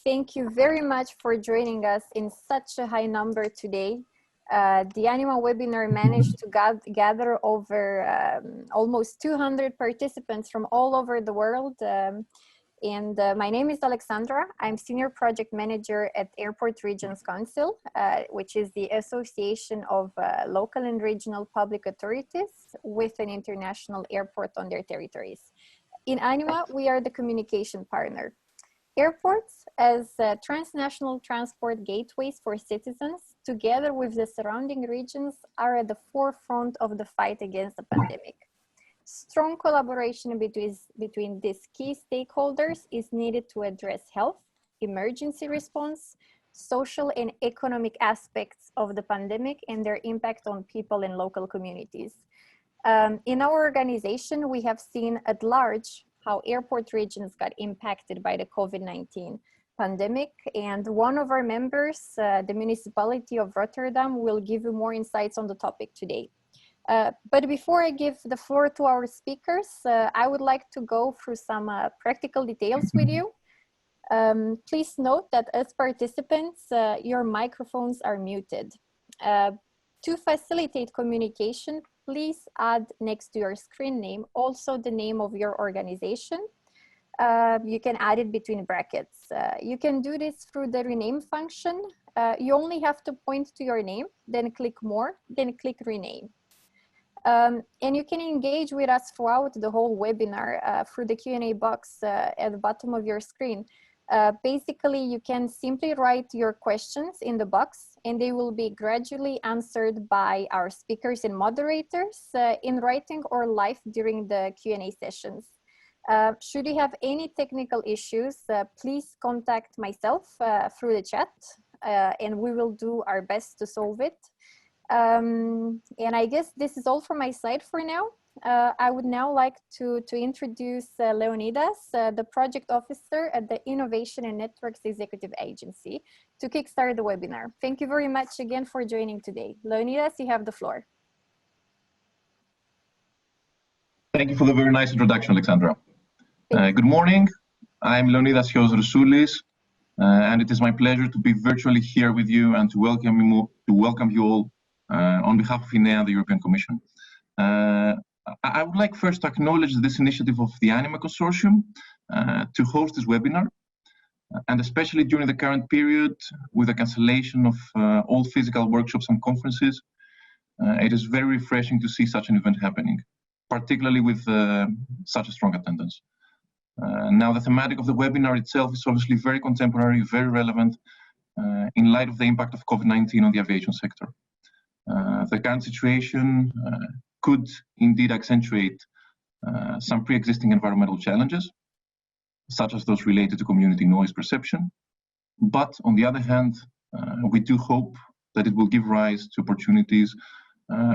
Thank you very much for joining us in such a high number today. The ANIMA webinar managed to gather over almost 200 participants from all over the world. My name is Alexandra. I'm Senior Project Manager at Airport Regions Council, which is the association of local and regional public authorities with an international airport on their territories. In ANIMA, we are the communication partner. Airports, as transnational transport gateways for citizens, together with the surrounding regions, are at the forefront of the fight against the pandemic. Strong collaboration between these key stakeholders is needed to address health, emergency response, social and economic aspects of the pandemic and their impact on people and local communities. In our organization, we have seen at large how airport regions got impacted by the COVID-19 pandemic. And one of our members, the Municipality of Rotterdam, will give you more insights on the topic today. But before I give the floor to our speakers, I would like to go through some practical details with you. Please note that as participants, your microphones are muted. To facilitate communication, please add next to your screen name also the name of your organization. You can add it between brackets. You can do this through the rename function. You only have to point to your name, then click more, then click rename. And you can engage with us throughout the whole webinar through the Q&A box at the bottom of your screen. Basically, you can simply write your questions in the box and they will be gradually answered by our speakers and moderators in writing or live during the Q&A sessions. Should you have any technical issues, please contact myself through the chat and we will do our best to solve it. And I guess this is all from my side for now. I would now like to introduce Leonidas, the Project Officer at the Innovation and Networks Executive Agency, to kickstart the webinar. Thank you very much again for joining today. Leonidas, you have the floor. Thank you for the very nice introduction, Alexandra. Good morning. I'm Leonidas Roussoulis, and it is my pleasure to be virtually here with you and to welcome you all on behalf of INEA, the European Commission. I would like first to acknowledge this initiative of the ANIMA Consortium to host this webinar, and especially during the current period with the cancellation of all physical workshops and conferences. It is very refreshing to see such an event happening, particularly with such a strong attendance. Now, the thematic of the webinar itself is obviously very contemporary, very relevant in light of the impact of COVID-19 on the aviation sector. The current situation could indeed accentuate some pre-existing environmental challenges, such as those related to community noise perception. But on the other hand, we do hope that it will give rise to opportunities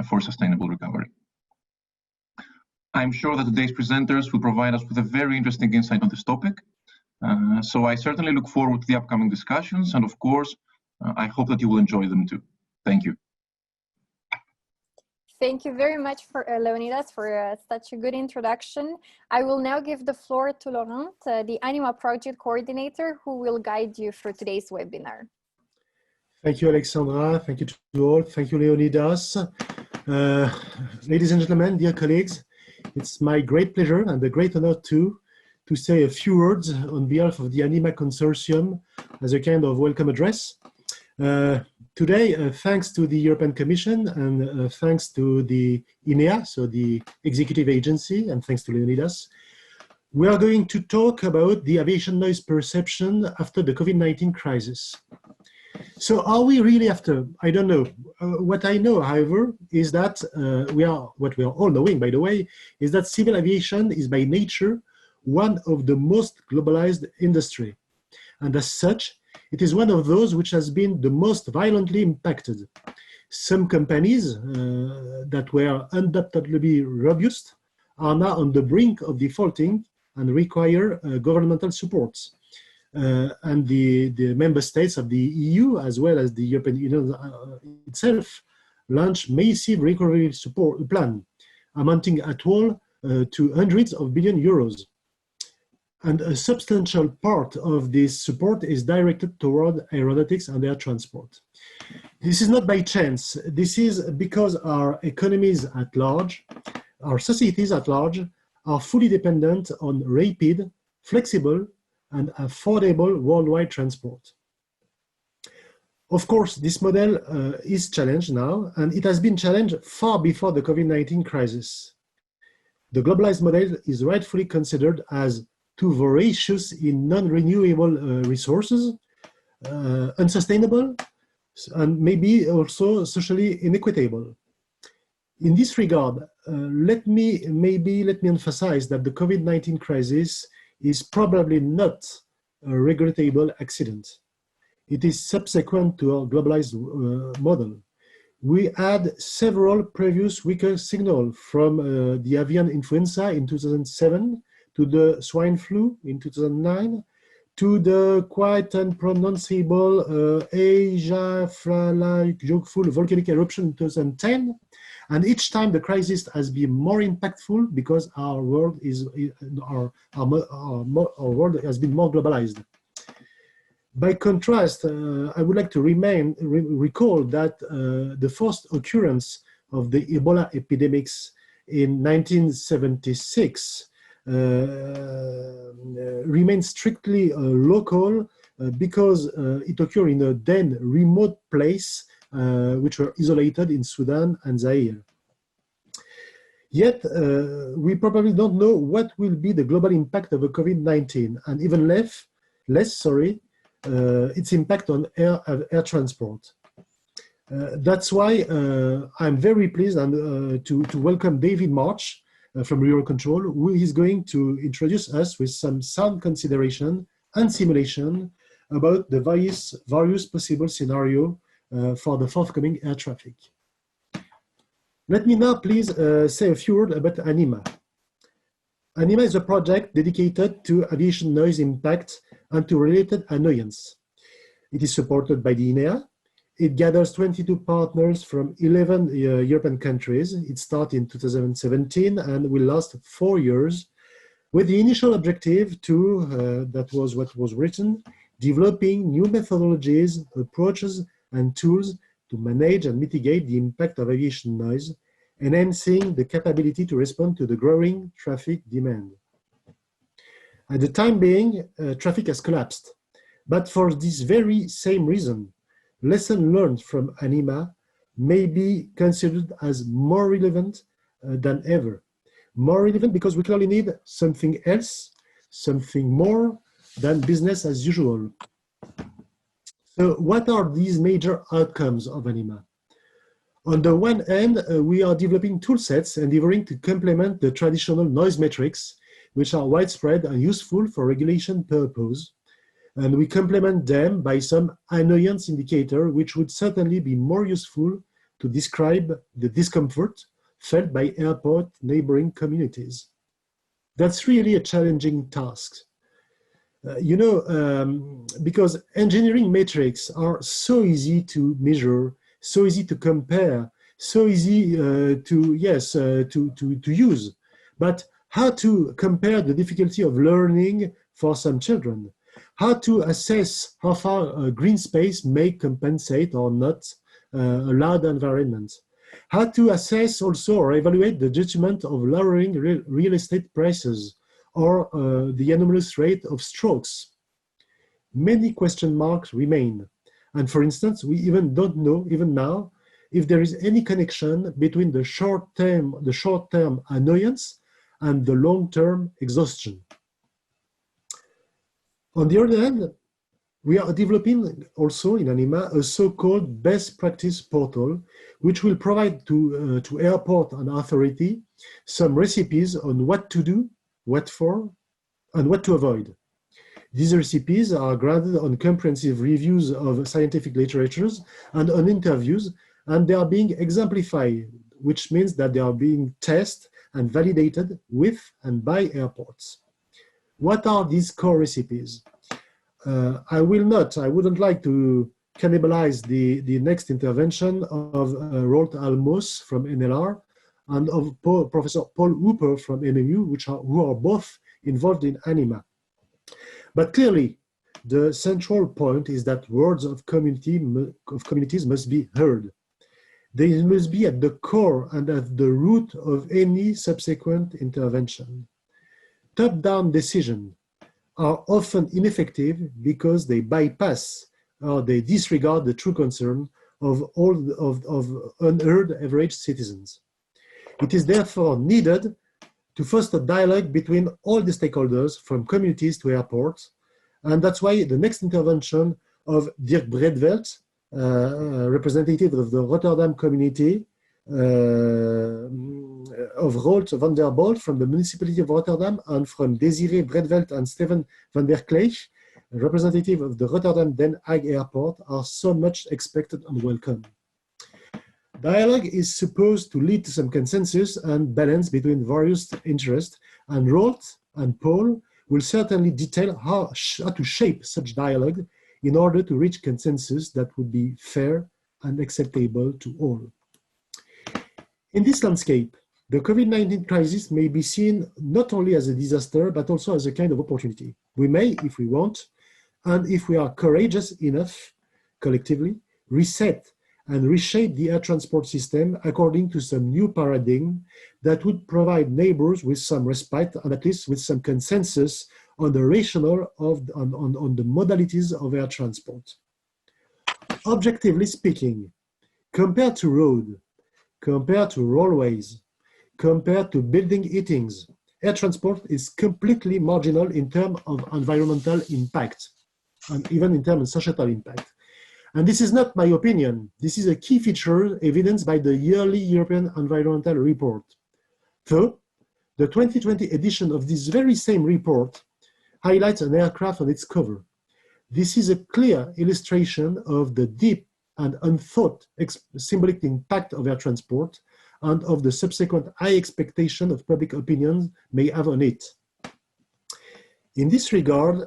for sustainable recovery. I'm sure that today's presenters will provide us with a very interesting insight on this topic. So I certainly look forward to the upcoming discussions, and of course, I hope that you will enjoy them too. Thank you. Thank you very much, for Leonidas, for such a good introduction. I will now give the floor to Laurent, the ANIMA project coordinator, who will guide you through today's webinar. Thank you, Alexandra. Thank you to all. Thank you, Leonidas. Ladies and gentlemen, dear colleagues, it's my great pleasure and a great honor to say a few words on behalf of the ANIMA Consortium as a kind of welcome address. Today, thanks to the European Commission and thanks to the INEA, so the executive agency, and thanks to Leonidas, we are going to talk about the aviation noise perception after the COVID-19 crisis. So are we really after? I don't know. What I know, however, is that what we are all knowing, by the way, is that civil aviation is by nature one of the most globalized industry. And as such, it is one of those which has been the most violently impacted. Some companies that were undoubtedly robust are now on the brink of defaulting and require governmental supports. And the member states of the EU, as well as the European Union itself, launched massive recovery support plan, amounting at all to hundreds of billion euros. And a substantial part of this support is directed toward aeronautics and air transport. This is not by chance. This is because our economies at large, our societies at large, are fully dependent on rapid, flexible, and affordable worldwide transport. Of course, this model is challenged now, and it has been challenged far before the COVID-19 crisis. The globalized model is rightfully considered as too voracious in non-renewable resources, unsustainable, and maybe also socially inequitable. In this regard, let me emphasize that the COVID-19 crisis is probably not a regrettable accident. It is subsequent to our globalized model. We had several previous weaker signals from the avian influenza in 2007 to the swine flu in 2009 to the quite unpronounceable Asia-Fla-like-Jokful volcanic eruption in 2010. And each time the crisis has been more impactful because our world has been more globalized. By contrast, I would like to recall that the first occurrence of the Ebola epidemics in 1976 remains strictly local because it occurred in a then remote place which were isolated in Sudan and Zaire. Yet, we probably don't know what will be the global impact of the COVID-19 and even less, its impact on air transport. That's why I'm very pleased to welcome David March from Eurocontrol, who is going to introduce us with some sound consideration and simulation about the various possible scenarios for the forthcoming air traffic. Let me now please say a few words about ANIMA. ANIMA is a project dedicated to aviation noise impact and to related annoyance. It is supported by the INEA. It gathers 22 partners from 11 European countries. It started in 2017 and will last 4 years with the initial objective to, that was what was written, developing new methodologies, approaches, and tools to manage and mitigate the impact of aviation noise, enhancing the capability to respond to the growing traffic demand. At the time being, traffic has collapsed. But for this very same reason, lessons learned from ANIMA may be considered as more relevant than ever. More relevant because we clearly need something else, something more than business as usual. So what are these major outcomes of ANIMA? On the one hand, we are developing tool sets endeavoring to complement the traditional noise metrics, which are widespread and useful for regulation purposes. And we complement them by some annoyance indicator, which would certainly be more useful to describe the discomfort felt by airport neighboring communities. That's really a challenging task. Because engineering metrics are so easy to measure, so easy to compare, so easy to use. But how to compare the difficulty of learning for some children? How to assess how far green space may compensate or not a loud environment? How to assess also or evaluate the judgment of lowering real estate prices or the anomalous rate of strokes? Many question marks remain. And for instance, we even don't know, even now, if there is any connection between the short-term annoyance and the long-term exhaustion. On the other hand, we are developing also in ANIMA a so-called best practice portal, which will provide to airport and authority some recipes on what to do, what for, and what to avoid. These recipes are grounded on comprehensive reviews of scientific literatures and on interviews, and they are being exemplified, which means that they are being tested and validated with and by airports. What are these core recipes? I wouldn't like to cannibalize the next intervention of Rolt Almos from NLR and of Professor Paul Hooper from MMU, who are both involved in ANIMA. But clearly, the central point is that words of communities must be heard. They must be at the core and at the root of any subsequent intervention. Top-down decisions are often ineffective because they bypass or they disregard the true concern of unheard average citizens. It is therefore needed to foster dialogue between all the stakeholders, from communities to airports, and that's why the next intervention of Dirk Breedveld, representative of the Rotterdam community, of Rolt van der Bolt from the Municipality of Rotterdam, and from Desiree Breedveld and Steven van der Kleech, representative of the Rotterdam Den Haag Airport, are so much expected and welcome. Dialogue is supposed to lead to some consensus and balance between various interests, and Rolt and Paul will certainly detail how to shape such dialogue in order to reach consensus that would be fair and acceptable to all. In this landscape, the COVID-19 crisis may be seen not only as a disaster, but also as a kind of opportunity. We may, if we want, and if we are courageous enough, collectively, reset and reshape the air transport system according to some new paradigm that would provide neighbors with some respite and at least with some consensus on the rationale on the modalities of air transport. Objectively speaking, compared to road, compared to railways, compared to building heatings, air transport is completely marginal in terms of environmental impact and even in terms of societal impact. And this is not my opinion. This is a key feature evidenced by the yearly European Environmental Report. So, the 2020 edition of this very same report highlights an aircraft on its cover. This is a clear illustration of the deep and unthought symbolic impact of air transport and of the subsequent high expectation of public opinion may have on it. In this regard,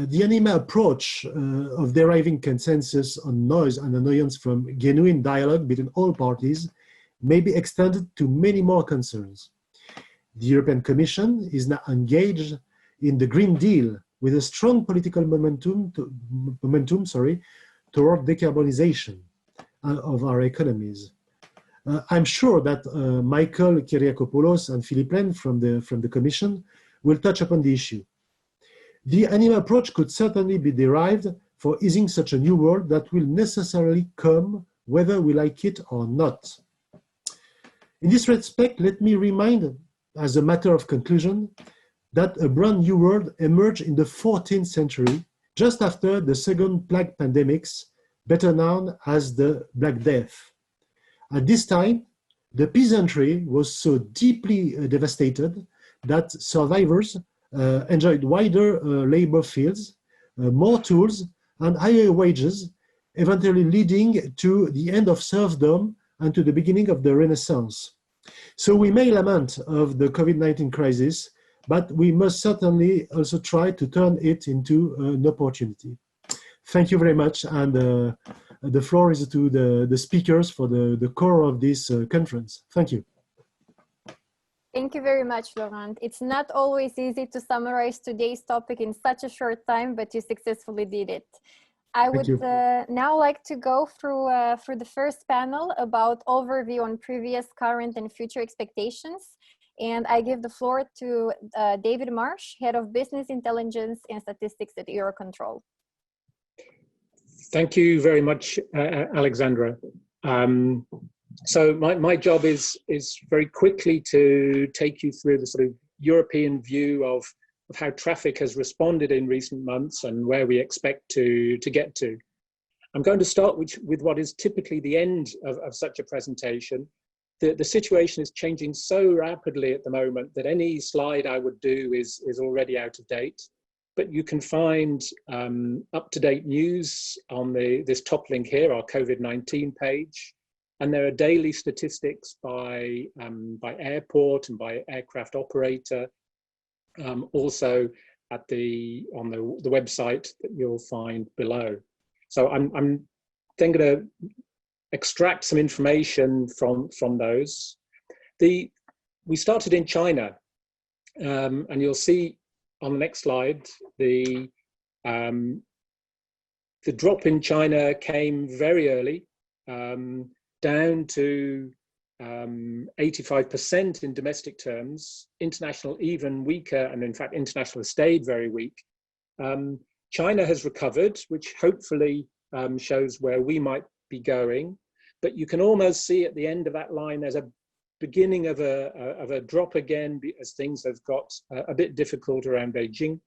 the ANIMA approach of deriving consensus on noise and annoyance from genuine dialogue between all parties may be extended to many more concerns. The European Commission is now engaged in the Green Deal with a strong political momentum toward decarbonization of our economies. I'm sure that Michael Kyriakopoulos and Philippe Lane from the Commission will touch upon the issue. The ANIMA approach could certainly be derived for easing such a new world that will necessarily come whether we like it or not. In this respect, let me remind, as a matter of conclusion, that a brand new world emerged in the 14th century, just after the second plague pandemics, better known as the Black Death. At this time, the peasantry was so deeply devastated that survivors enjoyed wider labor fields, more tools, and higher wages, eventually leading to the end of serfdom and to the beginning of the Renaissance. So we may lament of the COVID-19 crisis, but we must certainly also try to turn it into an opportunity. Thank you very much, and the floor is to the speakers for the core of this conference. Thank you. Thank you very much, Laurent. It's not always easy to summarize today's topic in such a short time, but you successfully did it. I would now like to go through the first panel about overview on previous, current, and future expectations. And I give the floor to David Marsh, Head of Business Intelligence and Statistics at Eurocontrol. Thank you very much, Alexandra. So my job is very quickly to take you through the sort of European view of how traffic has responded in recent months and where we expect to get to. I'm going to start with what is typically the end of such a presentation. The situation is changing so rapidly at the moment that any slide I would do is already out of date. But you can find up-to-date news on this top link here, our COVID-19 page. And there are daily statistics by airport and by aircraft operator. Also on the website that you'll find below. So I'm then going to extract some information from those. We started in China, and you'll see on the next slide, the drop in China came very early, down to 85% in domestic terms. International even weaker, and in fact international stayed very weak. China has recovered, which hopefully shows where we might be going, but you can almost see at the end of that line there's a beginning of a drop again, as things have got a bit difficult around Beijing,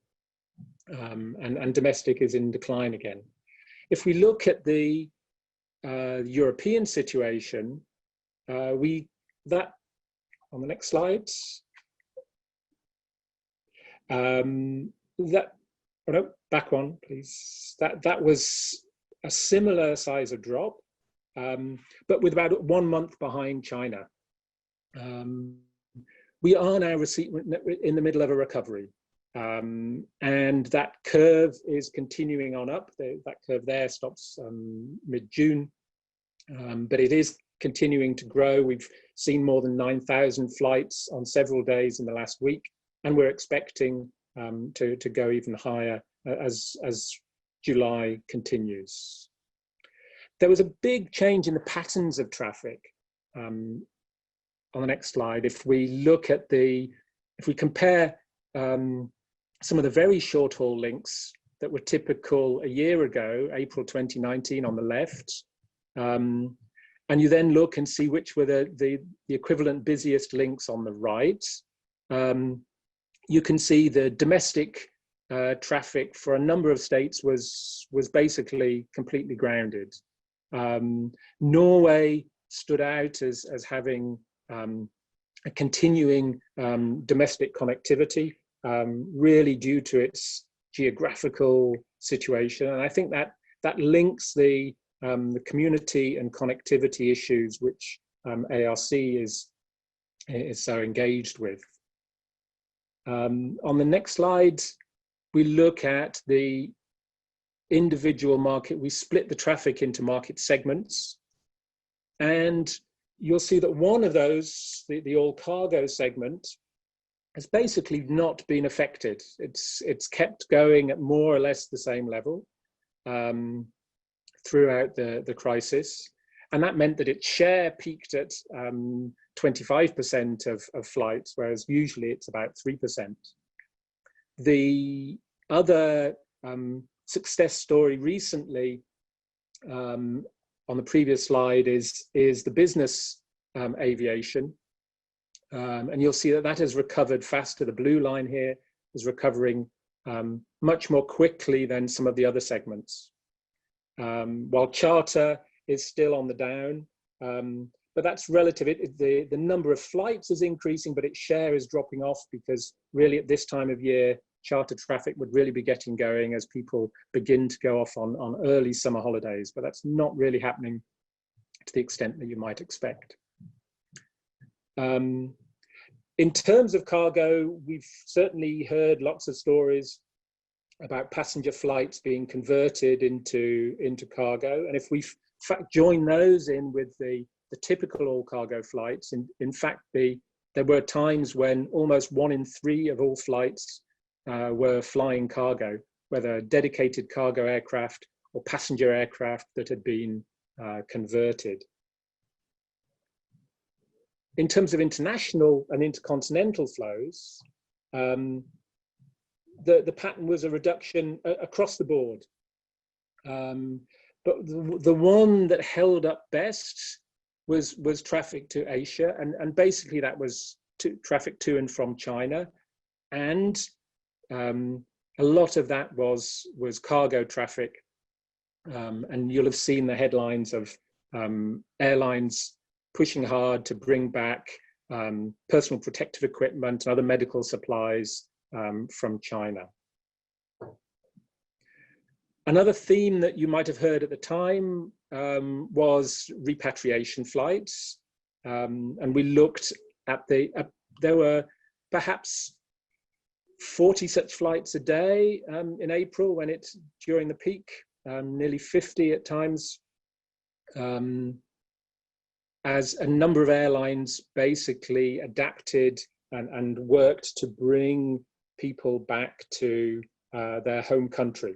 and domestic is in decline again. If we look at the European situation, that on the next slide, back one, please. That was a similar size of drop, but with about 1 month behind China. We are now in the middle of a recovery, and that curve is continuing on up. That curve there stops mid-June, but it is continuing to grow. We've seen more than 9,000 flights on several days in the last week, and we're expecting to go even higher as July continues. There was a big change in the patterns of traffic. On the next slide, if we look at if we compare some of the very short haul links that were typical a year ago, April 2019 on the left, and you then look and see which were the equivalent busiest links on the right, you can see the domestic traffic for a number of states was basically completely grounded. Norway stood out as having a continuing domestic connectivity, really due to its geographical situation. And I think that links the community and connectivity issues which ARC is so engaged with. On the next slide, we look at the individual market. We split the traffic into market segments, and you'll see that one of those, the all cargo segment, has basically not been affected. It's kept going at more or less the same level throughout the crisis, and that meant that its share peaked at 25% of flights, whereas usually it's about 3%. The other success story recently, on the previous slide, is the business aviation, and you'll see that has recovered faster. The blue line here is recovering much more quickly than some of the other segments, while charter is still on the down, but that's relative. The number of flights is increasing, but its share is dropping off, because really at this time of year, charter traffic would really be getting going as people begin to go off on early summer holidays, but that's not really happening to the extent that you might expect. In terms of cargo, we've certainly heard lots of stories about passenger flights being converted into cargo, and if we join those in with the typical all cargo flights, in fact there were times when almost 1 in 3 of all flights were flying cargo, whether dedicated cargo aircraft or passenger aircraft that had been converted. In terms of international and intercontinental flows, the pattern was a reduction across the board. But the one that held up best was traffic to Asia, and basically that was traffic to and from China, and a lot of that was cargo traffic, and you'll have seen the headlines of airlines pushing hard to bring back personal protective equipment and other medical supplies from China. Another theme that you might have heard at the time was repatriation flights, and we looked at there were perhaps 40 such flights a day in April, when it's during the peak, nearly 50 at times, as a number of airlines basically adapted and worked to bring people back to their home country.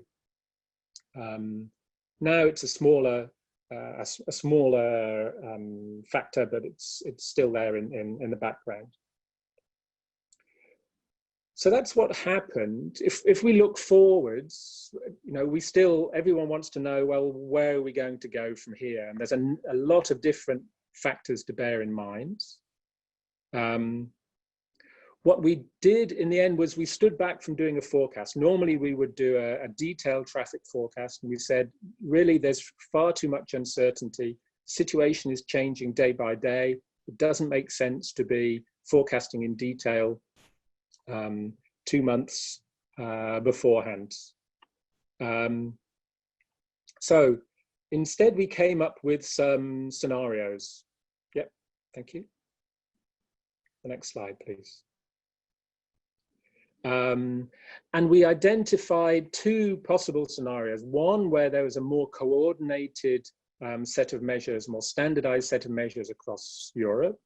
Now it's a smaller factor, but it's still there in the background. So that's what happened. If we look forwards, you know, everyone wants to know, well, where are we going to go from here? And there's a lot of different factors to bear in mind. What we did in the end was we stood back from doing a forecast. Normally we would do a detailed traffic forecast, and we said, really, there's far too much uncertainty. The situation is changing day by day. It doesn't make sense to be forecasting in detail 2 months beforehand. So instead, we came up with some scenarios. Yep, thank you. The next slide, please. And we identified 2 possible scenarios. One where there was a more coordinated set of measures, more standardized set of measures across Europe.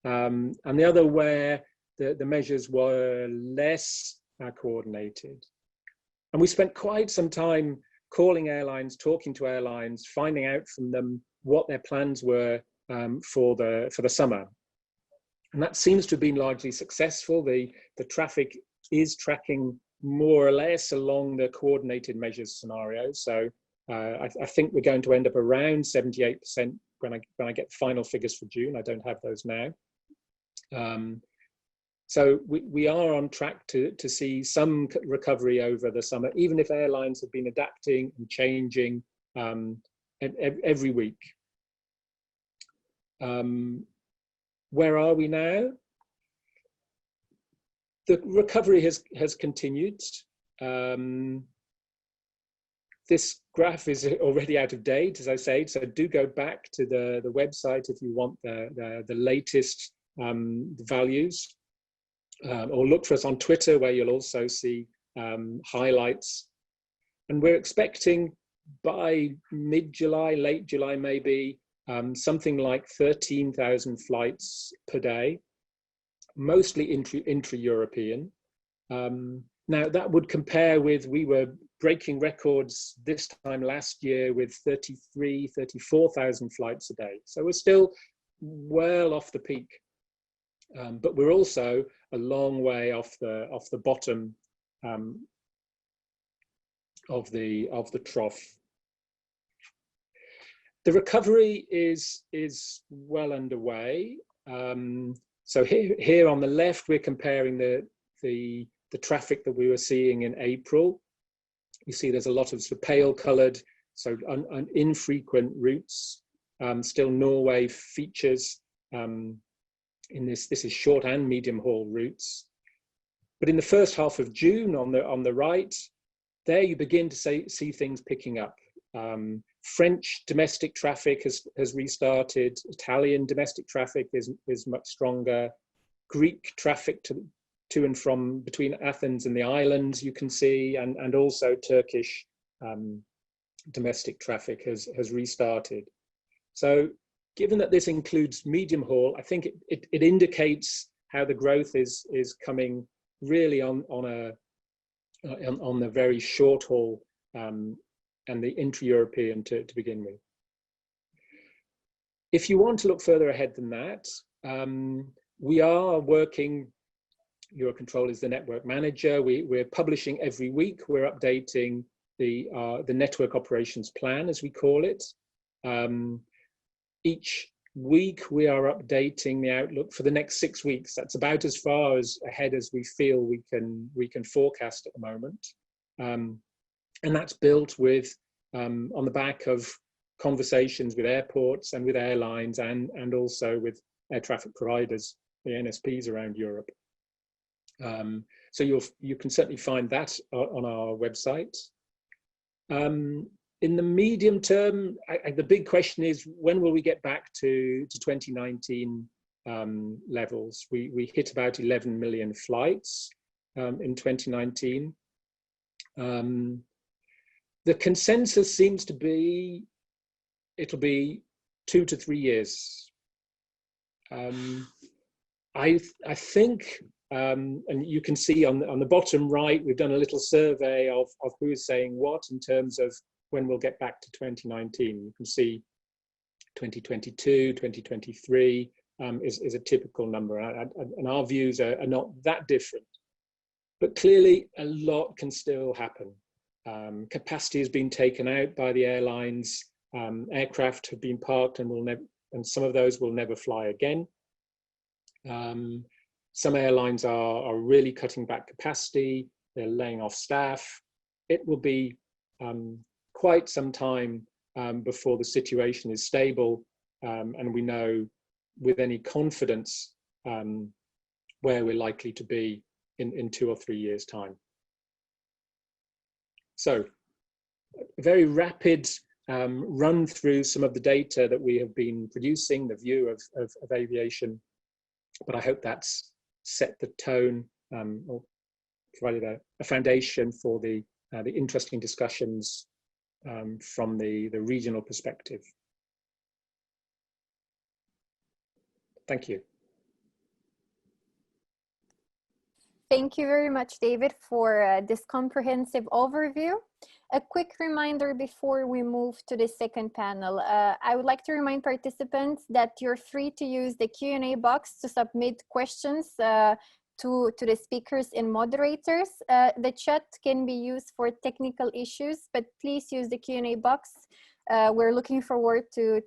And the other where the measures were less coordinated. And we spent quite some time calling airlines, talking to airlines, finding out from them what their plans were for the summer. And that seems to have been largely successful. The traffic is tracking more or less along the coordinated measures scenario. So I think we're going to end up around 78% when I get the final figures for June. I don't have those now. So we are on track to see some recovery over the summer, even if airlines have been adapting and changing every week. Where are we now? The recovery has continued. This graph is already out of date, as I say, so do go back to the website if you want the latest values, or look for us on Twitter, where you'll also see highlights. And we're expecting by mid-July, late July maybe, something like 13,000 flights per day, mostly intra-European. Now that would compare with, we were breaking records this time last year with 34,000 flights a day. So we're still well off the peak, but we're also a long way off the bottom of the trough. The recovery is well underway. So here on the left, we're comparing the traffic that we were seeing in April. You see there's a lot of pale colored, so infrequent routes. Still Norway features in this is short and medium haul routes. But in the first half of June on the right, there you begin to see things picking up. French domestic traffic has restarted. Italian domestic traffic is much stronger. Greek traffic to and from between Athens and the islands you can see, and also Turkish domestic traffic has restarted. So given that this includes medium haul, I think it indicates how the growth is coming really on the very short haul and the intra-European to begin with. If you want to look further ahead than that, we are working, Eurocontrol is the network manager. We're publishing every week. We're updating the network operations plan, as we call it. Each week we are updating the outlook for the next 6 weeks. That's about as far ahead as we feel we can forecast at the moment. And that's built with on the back of conversations with airports and with airlines and also with air traffic providers, the NSPs around Europe. So you can certainly find that on our website. In the medium term, the big question is, when will we get back to 2019 levels? We hit about 11 million flights in 2019. The consensus seems to be it'll be 2 to 3 years. I think And you can see on the bottom right, we've done a little survey of who is saying what in terms of when we'll get back to 2019. You can see 2022, 2023 is a typical number, and our views are not that different. But clearly, a lot can still happen. Capacity has been taken out by the airlines. Aircraft have been parked and some of those will never fly again. Some airlines are really cutting back capacity. They're laying off staff. It will be quite some time before the situation is stable, and we know with any confidence where we're likely to be in 2 or 3 years' time. So, a very rapid run through some of the data that we have been producing, the view of aviation, but I hope that's set the tone or provided a foundation for the interesting discussions from the regional perspective. Thank you. Thank you very much, David, for this comprehensive overview. A quick reminder before we move to the second panel. I would like to remind participants that you're free to use the Q&A box to submit questions to the speakers and moderators. The chat can be used for technical issues, but please use the Q&A box. We're looking forward to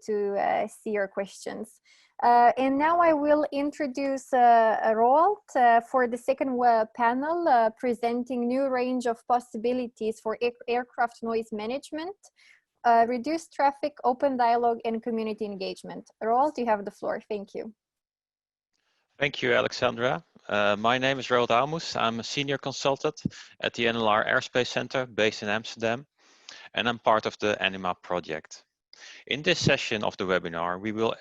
see your questions. And now I will introduce Roald for the second panel, presenting new range of possibilities for aircraft noise management, reduced traffic, open dialogue, and community engagement. Roald, you have the floor. Thank you. Thank you, Alexandra. My name is Roald Aalmoes. I'm a senior consultant at the NLR Airspace Center based in Amsterdam, and I'm part of the ANIMA project. In this session of the webinar, we will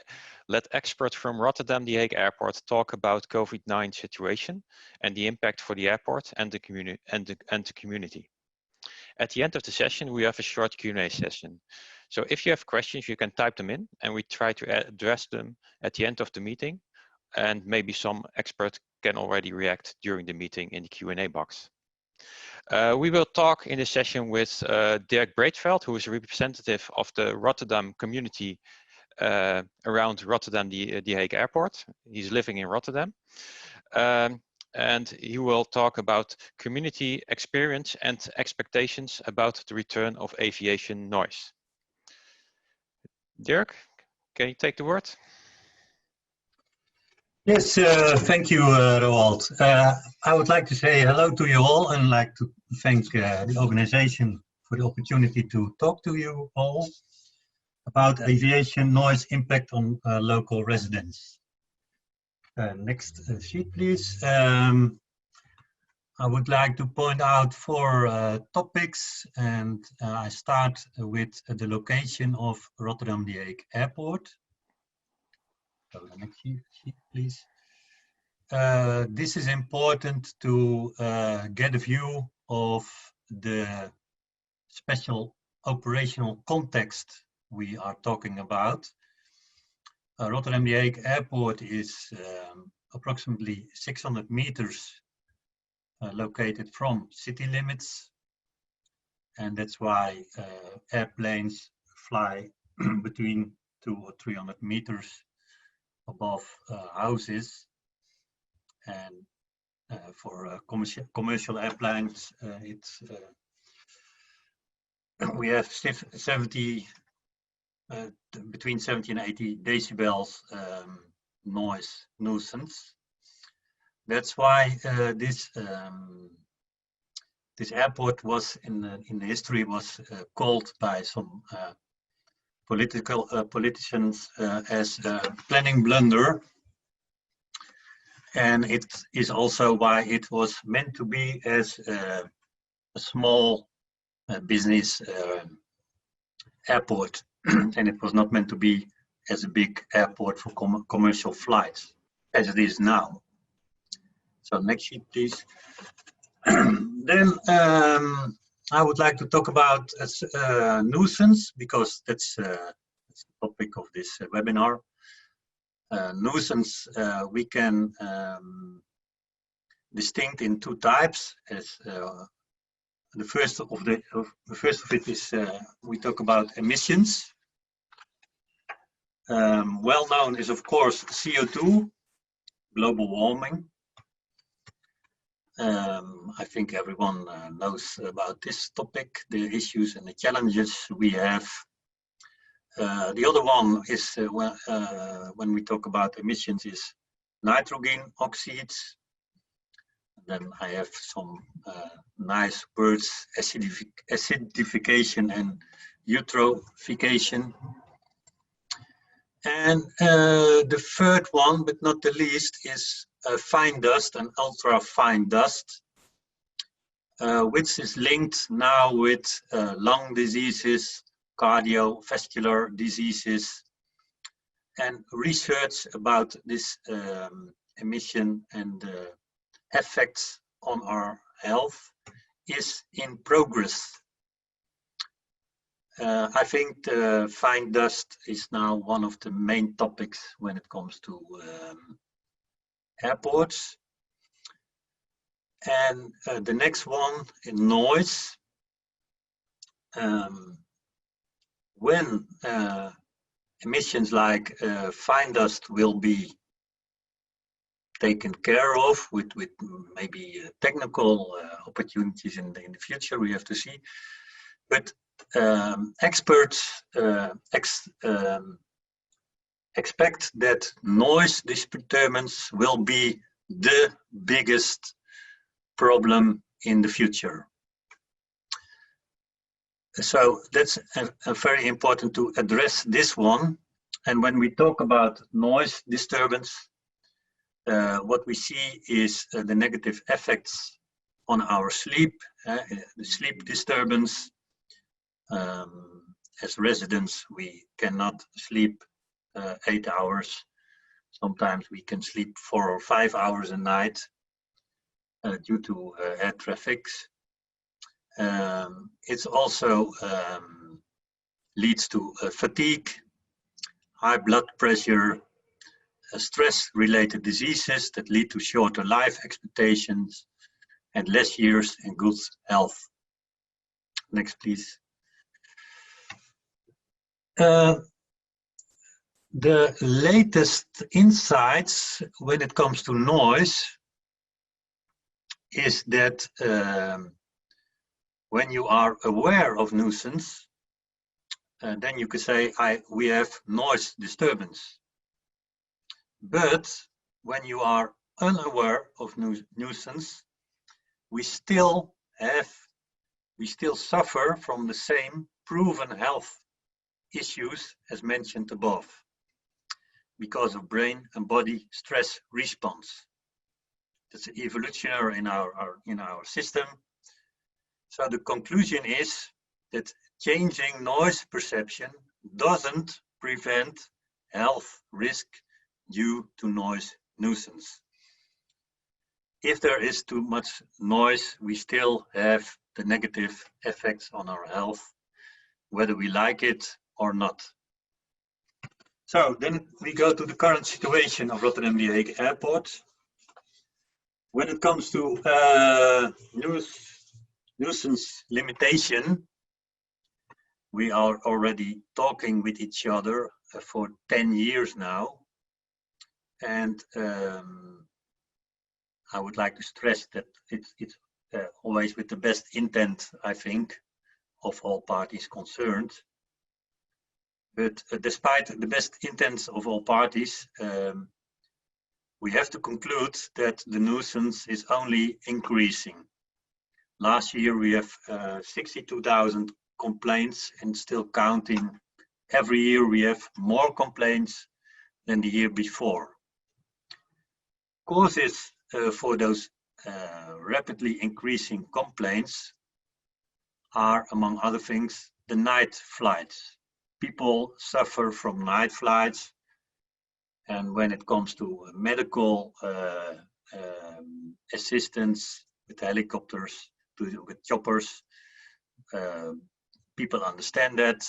let experts from Rotterdam The Hague Airport talk about COVID-19 situation and the impact for the airport and the community. At the end of the session, we have a short Q&A session. So if you have questions, you can type them in and we try to address them at the end of the meeting, and maybe some expert can already react during the meeting in the Q&A box. We will talk in this session with Dirk Breedveld, who is a representative of the Rotterdam community around Rotterdam The Hague Airport. He's living in Rotterdam. And he will talk about community experience and expectations about the return of aviation noise. Dirk, can you take the word? Yes, thank you, Roald. I would like to say hello to you all and like to thank the organization for the opportunity to talk to you all about aviation noise impact on local residents. Next sheet, please. I would like to point out 4 topics, and I start with the location of Rotterdam The Hague Airport. So the next sheet, please. This is important to get a view of the special operational context we are talking about. Rotterdam The Hague Airport is approximately 600 meters located from city limits, and that's why airplanes fly between 200 or 300 meters above houses, and for commercial airplanes, it's we have between 70 and 80 decibels noise nuisance. That's why this airport was in the history was called by some politicians as a planning blunder, and it is also why it was meant to be as a small business airport, and it was not meant to be as a big airport for commercial flights as it is now. So next sheet, please. Then I would like to talk about nuisance, because that's the topic of this webinar. Nuisance, we can distinct in two types. As the first of it is we talk about emissions. Well known is of course CO2, global warming. I think everyone knows about this topic, the issues and the challenges we have. The other one is when we talk about emissions is nitrogen oxides. Then I have some nice words, acidification and eutrophication. And the third one, but not the least, is fine dust and ultra fine dust, which is linked now with lung diseases, cardiovascular diseases, and research about this emission and effects on our health is in progress. I think the fine dust is now one of the main topics when it comes to airports. And the next one, noise. When emissions like fine dust will be taken care of with maybe technical opportunities in the future, we have to see. But experts expect that noise disturbance will be the biggest problem in the future. So that's very important to address this one. And when we talk about noise disturbance, what we see is the negative effects on our sleep, the sleep disturbance. As residents, we cannot sleep 8 hours. Sometimes we can sleep 4 or 5 hours a night due to air traffic. It's also leads to fatigue, high blood pressure, stress-related diseases that lead to shorter life expectations and less years in good health. Next, please. The latest insights when it comes to noise is that when you are aware of nuisance, then you could say we have noise disturbance. But when you are unaware of nuisance, we still suffer from the same proven health issues as mentioned above, because of brain and body stress response. That's evolutionary in our system. So the conclusion is that changing noise perception doesn't prevent health risk due to noise nuisance. If there is too much noise, we still have the negative effects on our health, whether we like it or not. So then we go to the current situation of Rotterdam The Hague Airport. When it comes to nuisance limitation, we are already talking with each other for 10 years now. And I would like to stress that it's always with the best intent, I think, of all parties concerned. But despite the best intents of all parties, we have to conclude that the nuisance is only increasing. Last year we have 62,000 complaints and still counting. Every year we have more complaints than the year before. Causes for those rapidly increasing complaints are, among other things, the night flights. People suffer from night flights, and when it comes to medical assistance with helicopters, with choppers, people understand that,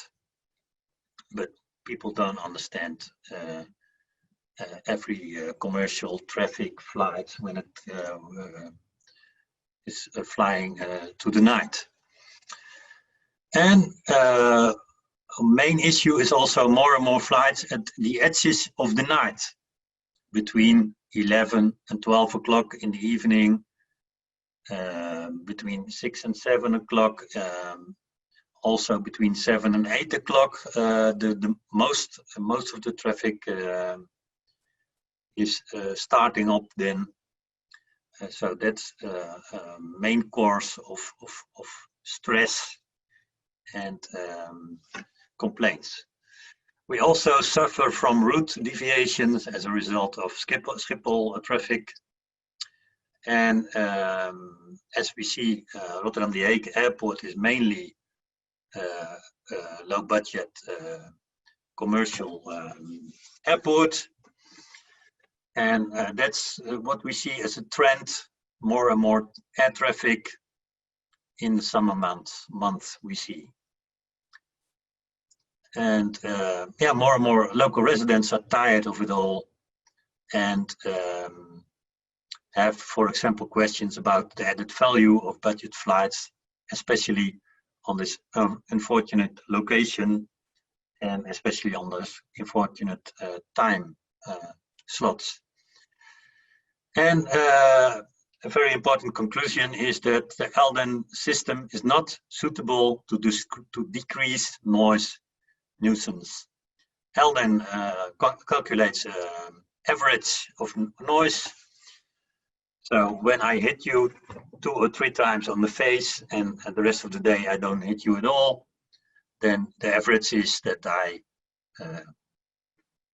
but people don't understand every commercial traffic flight when it is flying to the night. And a main issue is also more and more flights at the edges of the night, between 11 and 12 o'clock in the evening, between 6 and 7 o'clock, also between 7 and 8 o'clock. Most of the traffic is starting up then. So that's main cause of stress and complaints. We also suffer from route deviations as a result of Schiphol traffic. And as we see, Rotterdam The Hague Airport is mainly low budget commercial airport. And that's what we see as a trend, more and more air traffic in the summer months we see. And yeah, more and more local residents are tired of it all and have, for example, questions about the added value of budget flights, especially on this unfortunate location and especially on this unfortunate time slots. And a very important conclusion is that the Eldon system is not suitable to decrease noise nuisance. Eldon calculates average of noise. So when I hit you 2 or 3 times on the face and the rest of the day I don't hit you at all, then the average is that I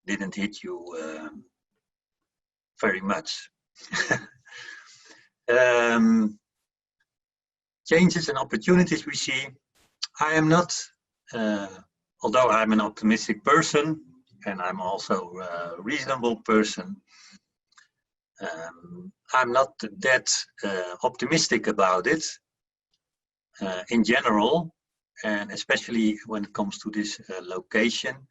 didn't hit you very much. Changes and opportunities we see. I am not, although I'm an optimistic person and I'm also a reasonable person, I'm not that optimistic about it in general, and especially when it comes to this location.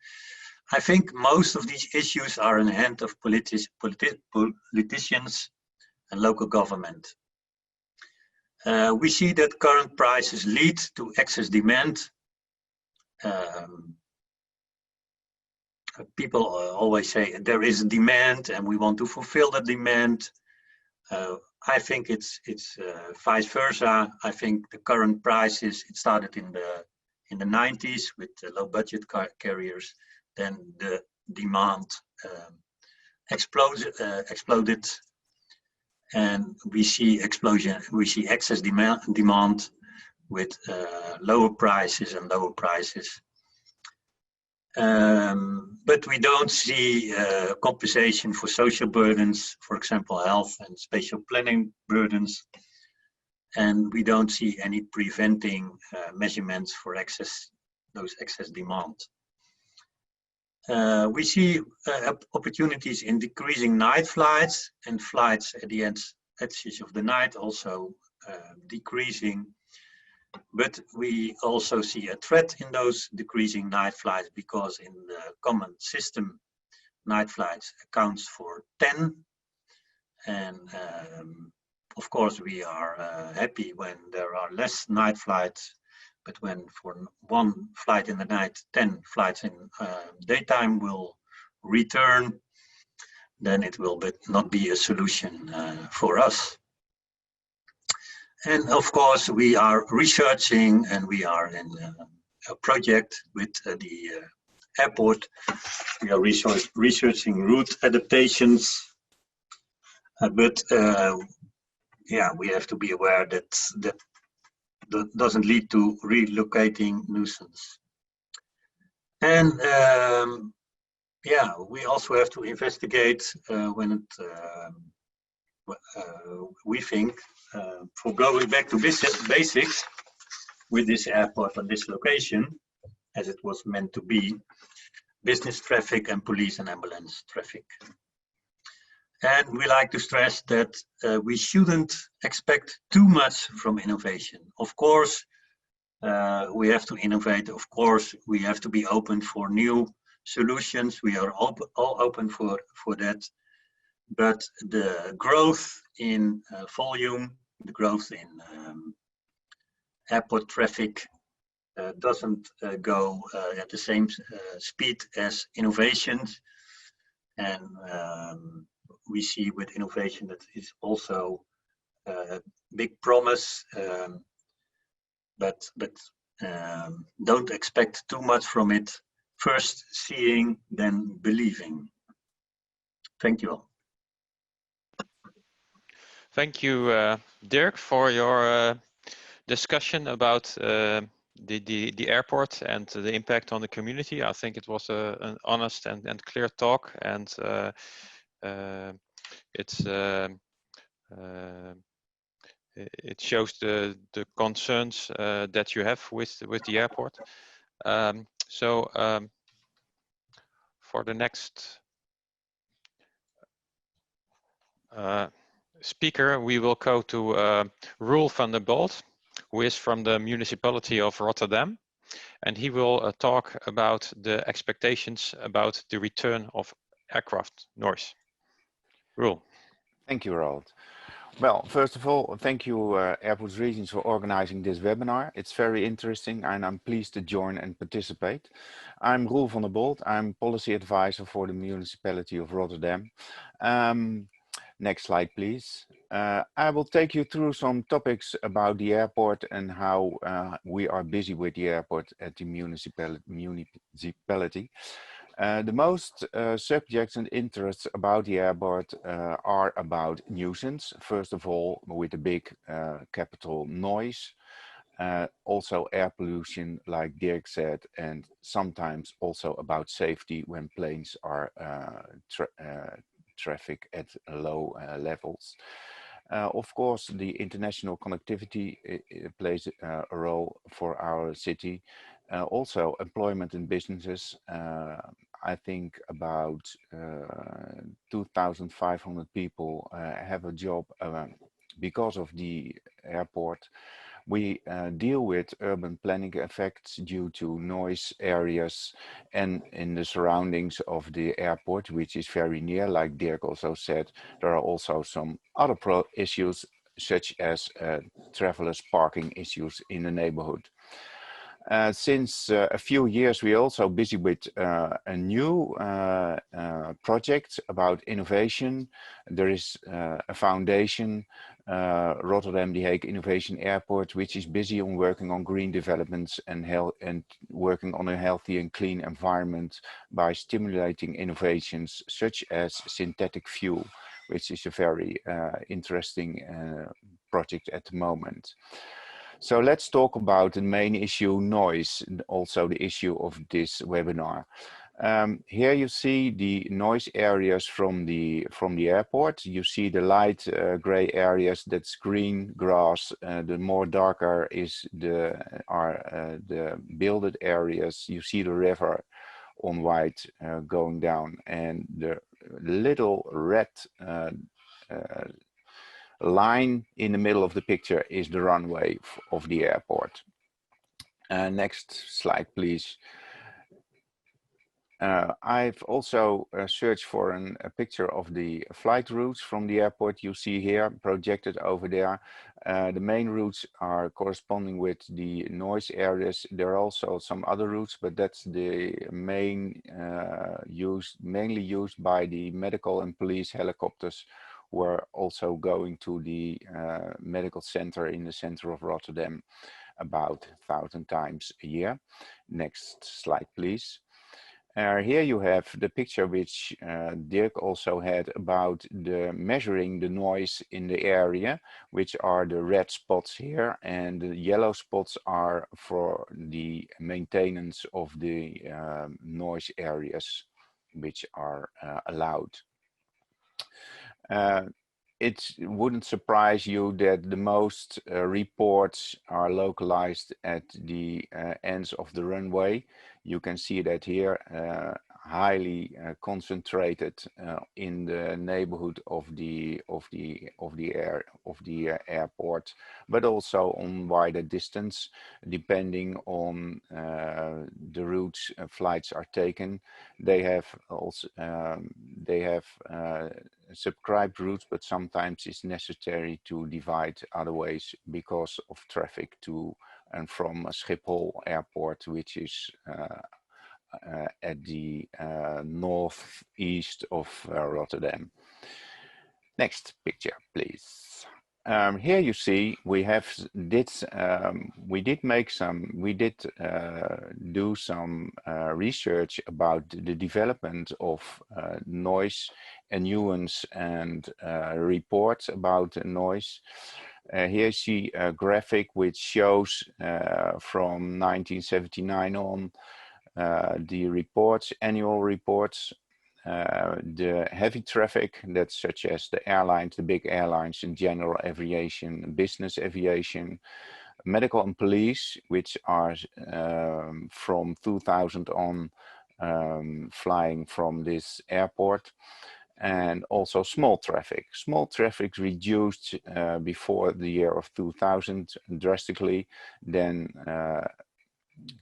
I think most of these issues are in the hand of politicians and local government. We see that current prices lead to excess demand. People always say there is a demand and we want to fulfill the demand. I think it's vice versa. I think the current prices, it started in the 90s with the low budget carriers. Then the demand exploded, and we see explosion. We see excess demand with lower prices and lower prices. But we don't see compensation for social burdens, for example, health and spatial planning burdens. And we don't see any preventing measurements for those excess demand. We see opportunities in decreasing night flights and flights at the edges of the night also decreasing. But we also see a threat in those decreasing night flights because in the common system, night flights accounts for 10. And of course, we are happy when there are less night flights. But when for 1 flight in the night, 10 flights in daytime will return, then it will not be a solution for us. And of course, we are researching and we are in a project with the airport. We are researching route adaptations. But yeah, we have to be aware that doesn't lead to relocating nuisance. And yeah, we also have to investigate when it, we think, for going back to basics with this airport on this location, as it was meant to be, business traffic and police and ambulance traffic. And we like to stress that we shouldn't expect too much from innovation. Of course, we have to innovate. Of course, we have to be open for new solutions. We are all open for that. But the growth in volume, the growth in airport traffic doesn't go at the same speed as innovations. And we see with innovation that it's also a big promise, but don't expect too much from it. First seeing, then believing. Thank you all. Thank you, Dirk, for your discussion about the airport and the impact on the community. I think it was an honest and clear talk, and it shows the concerns that you have with the airport. For the next speaker, we will go to Roel van der Bolt, who is from the Municipality of Rotterdam, and he will talk about the expectations about the return of aircraft noise. Roel. Thank you, Roald. Well, first of all, thank you, Airports Regions, for organizing this webinar. It's very interesting, and I'm pleased to join and participate. I'm Roel van der Bolt. I'm Policy Advisor for the Municipality of Rotterdam. Next slide, please. I will take you through some topics about the airport and how we are busy with the airport at the municipality. The most subjects and interests about the airport are about nuisance, first of all, with the big capital noise, also air pollution, like Dirk said, and sometimes also about safety when planes are traffic at low levels. Of course, the international connectivity plays a role for our city. Also, employment in businesses. I think about 2,500 people have a job because of the airport. We deal with urban planning effects due to noise areas and in the surroundings of the airport, which is very near, like Dirk also said. There are also some other issues, such as travelers parking issues in the neighborhood. Since a few years, we're also busy with a new project about innovation. There is a foundation, Rotterdam The Hague Innovation Airport, which is busy on working on green developments and working on a healthy and clean environment by stimulating innovations such as synthetic fuel, which is a very interesting project at the moment. So let's talk about the main issue, noise, also the issue of this webinar. Here you see the noise areas from the airport. You see the light gray areas, that's green grass. The more darker is the builded areas. You see the river on white going down, and the little red line in the middle of the picture is the runway of the airport. Next slide, please. I've also searched for a picture of the flight routes from the airport. You see here projected over there. The main routes are corresponding with the noise areas. There are also some other routes, but that's the main mainly used by the medical and police helicopters, who are also going to the medical center in the center of Rotterdam about 1,000 times a year. Next slide, please. Here you have the picture which Dirk also had about measuring the noise in the area, which are the red spots here, and the yellow spots are for the maintenance of the noise areas which are allowed. It wouldn't surprise you that the most reports are localized at the ends of the runway. You can see that here. highly concentrated in the neighborhood of the airport, but also on wider distance, depending on the routes flights are taken. They have also subscribed routes, but sometimes it's necessary to divide other ways because of traffic to and from Schiphol Airport, which is at the northeast of Rotterdam. Next picture, please. Here you see we did do some research about the development of noise and nuance and reports about noise. Here you see a graphic which shows from 1979 on the reports, annual reports, the heavy traffic, that's such as the airlines, the big airlines in general aviation, business aviation, medical and police, which are from 2000 on flying from this airport, and also small traffic. Small traffic reduced before the year of 2000 drastically, then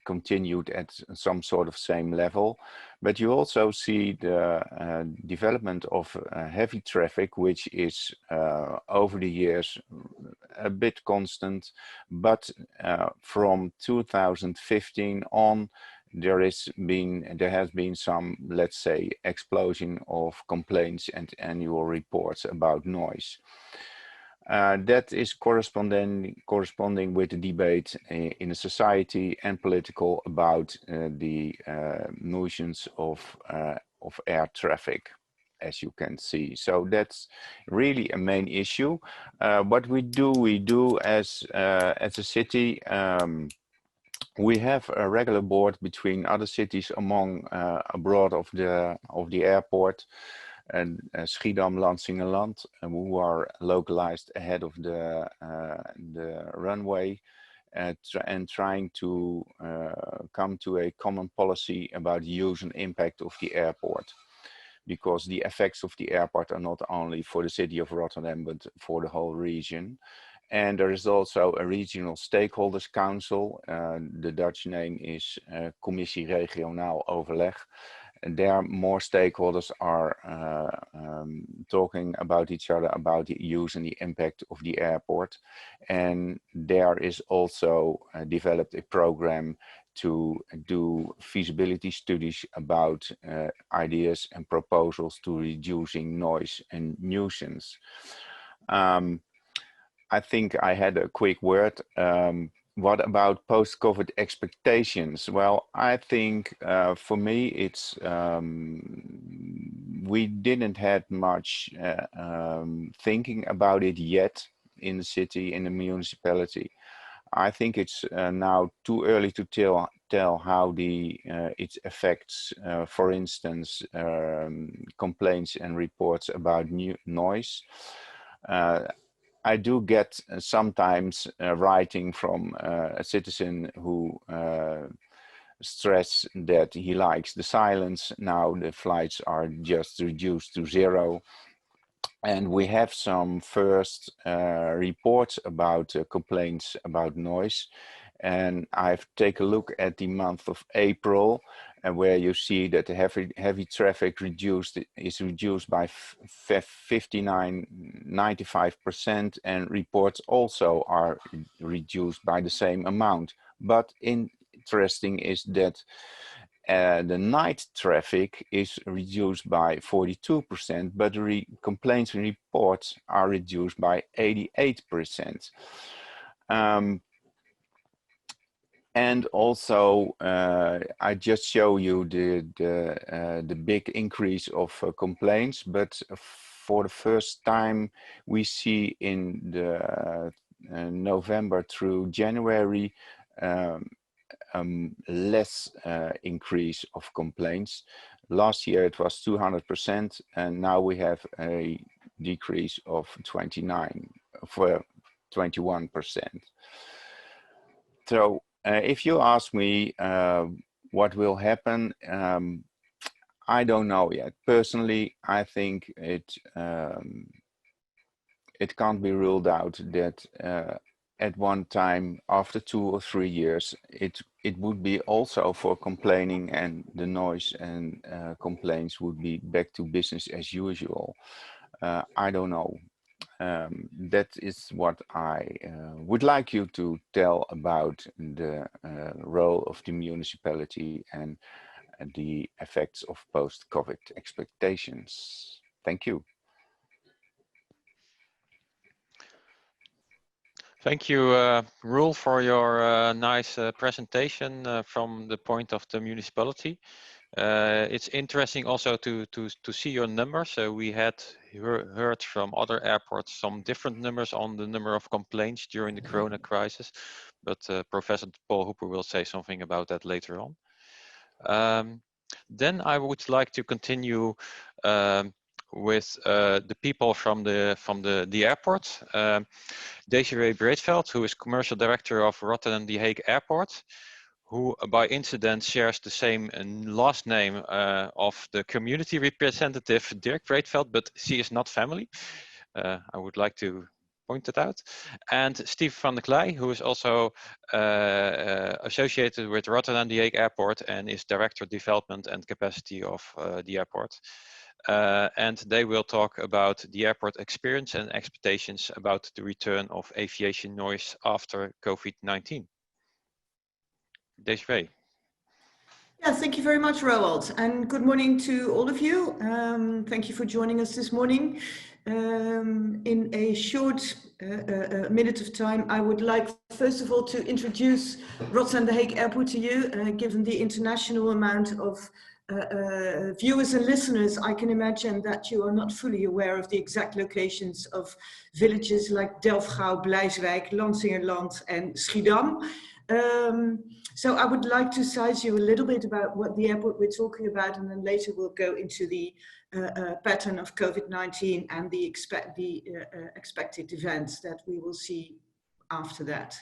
continued at some sort of same level. But you also see the development of heavy traffic, which is over the years a bit constant, but from 2015 on there has been some, let's say, explosion of complaints and annual reports about noise. That is corresponding with the debate in the society and political about the nuisance of air traffic, as you can see. So that's really a main issue. What we do as a city. We have a regular board between other cities among abroad of the airport, and Schiedam, Lansingerland, who are localized ahead of the runway, and trying to come to a common policy about the use and impact of the airport, because the effects of the airport are not only for the city of Rotterdam but for the whole region. And there is also a regional stakeholders council. The Dutch name is Commissie Regionaal Overleg. And there more stakeholders are talking about each other about the use and the impact of the airport. And there is also developed a program to do feasibility studies about ideas and proposals to reducing noise and nuisance. I think I had a quick word. What about post-COVID expectations? Well, I think for me, it's we didn't have much thinking about it yet in the city, in the municipality. I think it's now too early to tell how its effects, for instance, complaints and reports about noise. I do get sometimes writing from a citizen who stress that he likes the silence. Now the flights are just reduced to 0. And we have some first reports about complaints about noise. And I've taken a look at the month of April, and where you see that the heavy traffic is reduced by 95%, and reports also are reduced by the same amount. But interesting is that the night traffic is reduced by 42%, but the complaints and reports are reduced by 88%. And also, I just show you the big increase of complaints, but for the first time, we see in the November through January less increase of complaints. Last year it was 200%, and now we have a decrease of 21%. So if you ask me what will happen, I don't know yet. Personally, I think it can't be ruled out that at one time, after 2 or 3 years, it would be also for complaining, and the noise and complaints would be back to business as usual. I don't know. That is what I would like you to tell about the role of the municipality and the effects of post-COVID expectations. Thank you. Thank you, Roel, for your nice presentation from the point of the municipality. It's interesting also to see your numbers. So we had heard from other airports some different numbers on the number of complaints during the Corona crisis, but Professor Paul Hooper will say something about that later on. Then I would like to continue with the people from the airport. Desiree Breedveld, who is commercial director of Rotterdam The Hague Airport, who by incident shares the same last name of the community representative Dirk Breedveld, but she is not family. I would like to point that out. And Steve van der Klei, who is also associated with Rotterdam The Hague Airport and is Director of Development and Capacity of the airport. And they will talk about the airport experience and expectations about the return of aviation noise after COVID-19. Desiree. Yeah, thank you very much, Roald, and good morning to all of you. Thank you for joining us this morning. In a short minute of time, I would like, first of all, to introduce Rotterdam The Hague Airport to you. Given the international amount of viewers and listeners, I can imagine that you are not fully aware of the exact locations of villages like Delfgauw, Blijswijk, Lansingerland, and Schiedam. So I would like to size you a little bit about what the airport we're talking about, and then later we'll go into the pattern of COVID-19 and the expected events that we will see after that.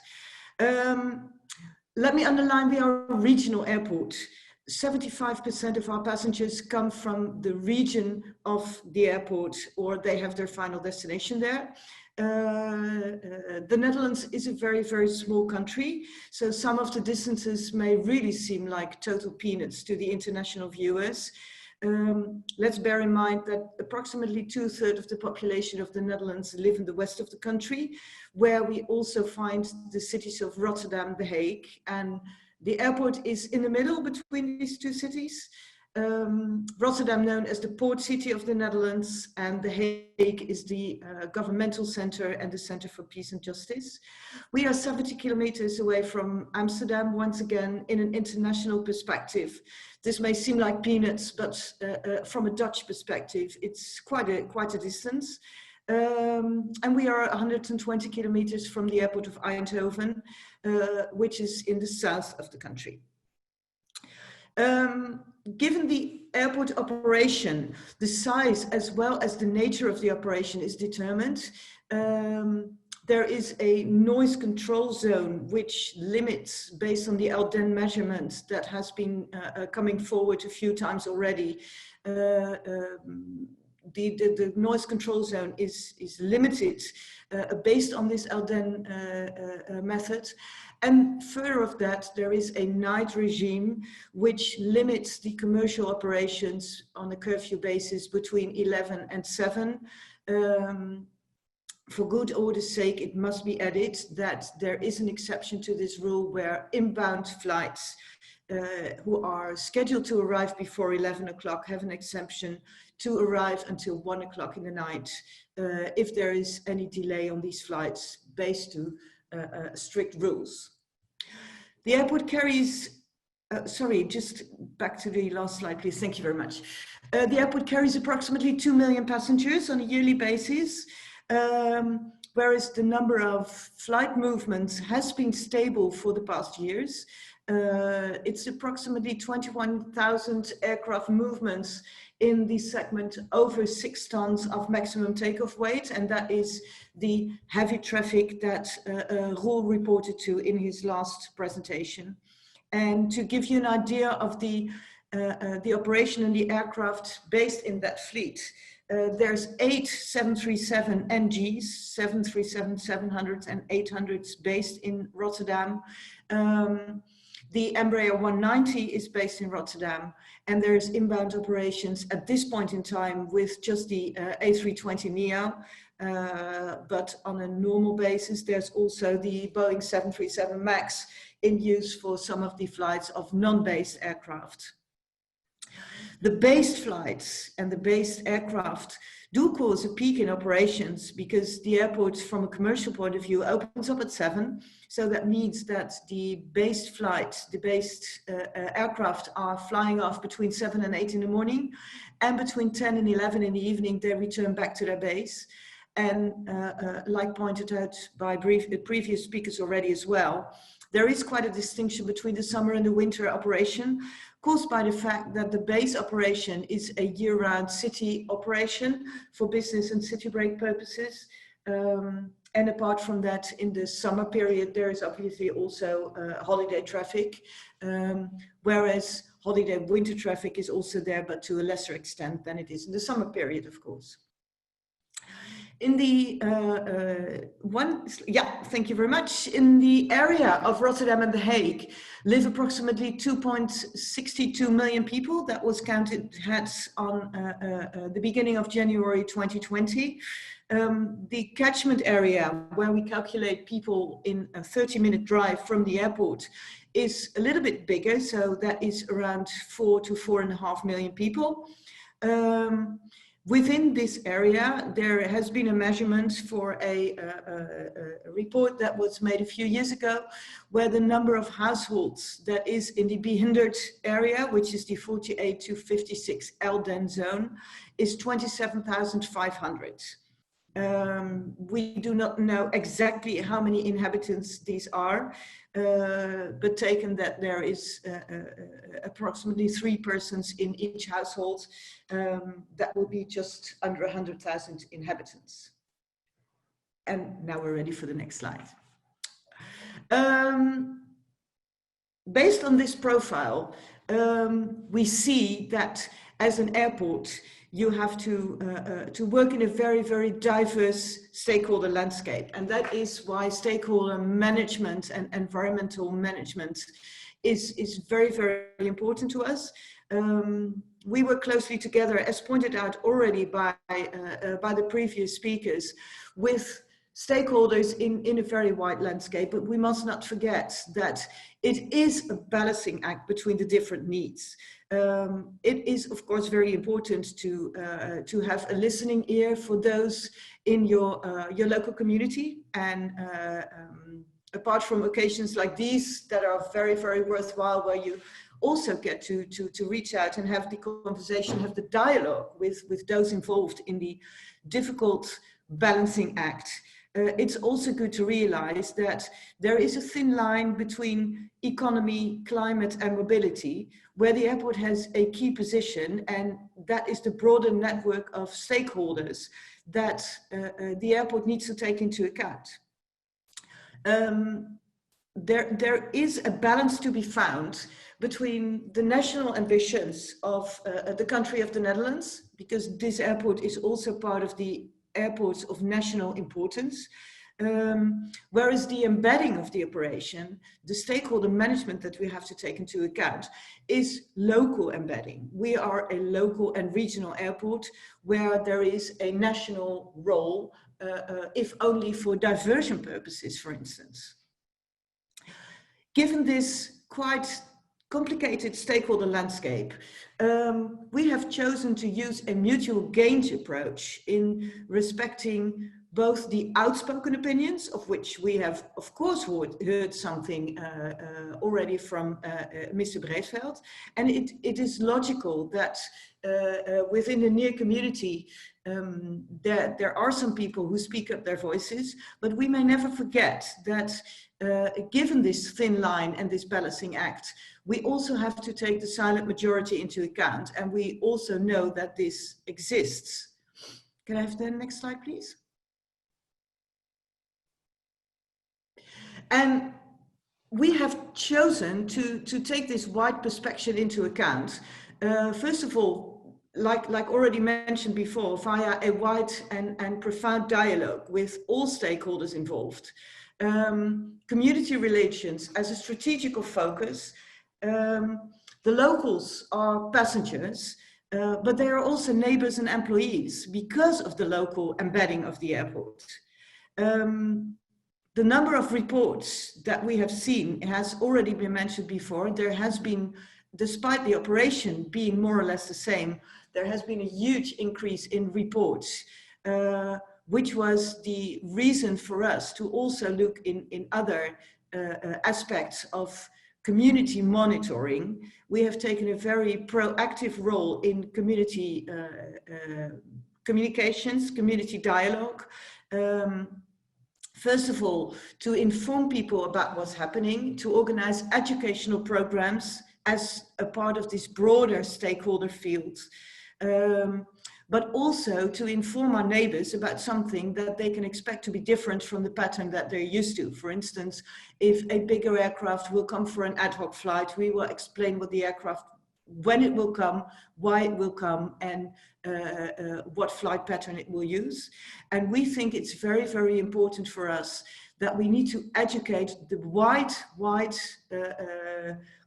Let me underline, we are a regional airport. 75% of our passengers come from the region of the airport, or they have their final destination there. The Netherlands is a very, very small country, so some of the distances may really seem like total peanuts to the international viewers. Let's bear in mind that approximately 2/3 of the population of the Netherlands live in the west of the country, where we also find the cities of Rotterdam, The Hague, and the airport is in the middle between these two cities. Rotterdam, known as the port city of the Netherlands, and The Hague is the governmental center and the center for peace and justice. We are 70 kilometers away from Amsterdam, once again, in an international perspective. This may seem like peanuts, but from a Dutch perspective, it's quite a distance. And we are 120 kilometers from the airport of Eindhoven, which is in the south of the country. Given the airport operation, the size as well as the nature of the operation is determined. There is a noise control zone which limits, based on the LDEN measurement that has been coming forward a few times already, the noise control zone is limited based on this LDEN method. And further of that, there is a night regime which limits the commercial operations on a curfew basis between 11 and 7. For good order's sake, it must be added that there is an exception to this rule where inbound flights who are scheduled to arrive before 11 o'clock have an exemption to arrive until 1 o'clock in the night if there is any delay on these flights based to strict rules. The airport carries, sorry, just back to the last slide, please. Thank you very much. The airport carries approximately 2 million passengers on a yearly basis, whereas the number of flight movements has been stable for the past years. It's approximately 21,000 aircraft movements in the segment over 6 tons of maximum takeoff weight, and that is the heavy traffic that Roel reported to in his last presentation. And to give you an idea of the the operation and the aircraft based in that fleet. There's 8 737 NGs, 737-700s and 800s based in Rotterdam. The Embraer 190 is based in Rotterdam, and there's inbound operations at this point in time with just the A320neo. But on a normal basis, there's also the Boeing 737 MAX in use for some of the flights of non-based aircraft. The based flights and the based aircraft do cause a peak in operations because the airport, from a commercial point of view, opens up at 7. So that means that the based flights, the based aircraft are flying off between 7 and 8 in the morning, and between 10 and 11 in the evening, they return back to their base. And like pointed out by previous speakers already as well, there is quite a distinction between the summer and the winter operation, caused by the fact that the base operation is a year-round city operation for business and city break purposes. And apart from that, in the summer period, there is obviously also holiday traffic, whereas holiday winter traffic is also there, but to a lesser extent than it is in the summer period, of course. In the thank you very much. In the area of Rotterdam and The Hague live approximately 2.62 million people. That was counted heads on the beginning of January 2020. The catchment area where we calculate people in a 30-minute drive from the airport is a little bit bigger. So that is around 4 to 4.5 million people. Within this area, there has been a measurement for a report that was made a few years ago, where the number of households that is in the behindered area, which is the 48 to 56 LDEN zone, is 27,500. We do not know exactly how many inhabitants these are, but taken that there is approximately 3 persons in each household, that will be just under 100,000 inhabitants. And now we're ready for the next slide. Based on this profile, we see that as an airport, you have to work in a very, very diverse stakeholder landscape. And that is why stakeholder management and environmental management is very, very important to us. We work closely together, as pointed out already by the previous speakers, with stakeholders in a very wide landscape, but we must not forget that it is a balancing act between the different needs. It is, of course, very important to have a listening ear for those in your local community, and apart from occasions like these that are very, very worthwhile, where you also get to reach out and have the conversation, have the dialogue with those involved in the difficult balancing act. It's also good to realize that there is a thin line between economy, climate and mobility, where the airport has a key position, and that is the broader network of stakeholders that the airport needs to take into account. There is a balance to be found between the national ambitions of the country of the Netherlands, because this airport is also part of the airports of national importance, whereas the embedding of the operation, the stakeholder management that we have to take into account, is local embedding. We are a local and regional airport where there is a national role, if only for diversion purposes, for instance. Given this quite complicated stakeholder landscape, we have chosen to use a mutual gains approach in respecting both the outspoken opinions, of which we have, of course, heard something already from Mr. Breedveld, and it is logical that within the near community, there are some people who speak up their voices, but we may never forget that given this thin line and this balancing act, we also have to take the silent majority into account, and we also know that this exists. Can I have the next slide, please? we have chosen to take this wide perspective into account. First of all, like already mentioned before, via a wide and profound dialogue with all stakeholders involved. Community relations as a strategical focus. The locals are passengers, but they are also neighbors and employees because of the local embedding of the airport. The number of reports that we have seen has already been mentioned before. There has been, despite the operation being more or less the same, there has been a huge increase in reports, which was the reason for us to also look in other aspects of community monitoring. We have taken a very proactive role in community communications, community dialogue. First of all, to inform people about what's happening, to organize educational programs as a part of this broader stakeholder field, but also to inform our neighbors about something that they can expect to be different from the pattern that they're used to. For instance, if a bigger aircraft will come for an ad hoc flight, we will explain what the aircraft, when it will come, why it will come, and what flight pattern it will use. And we think it's very, very important for us that we need to educate the wide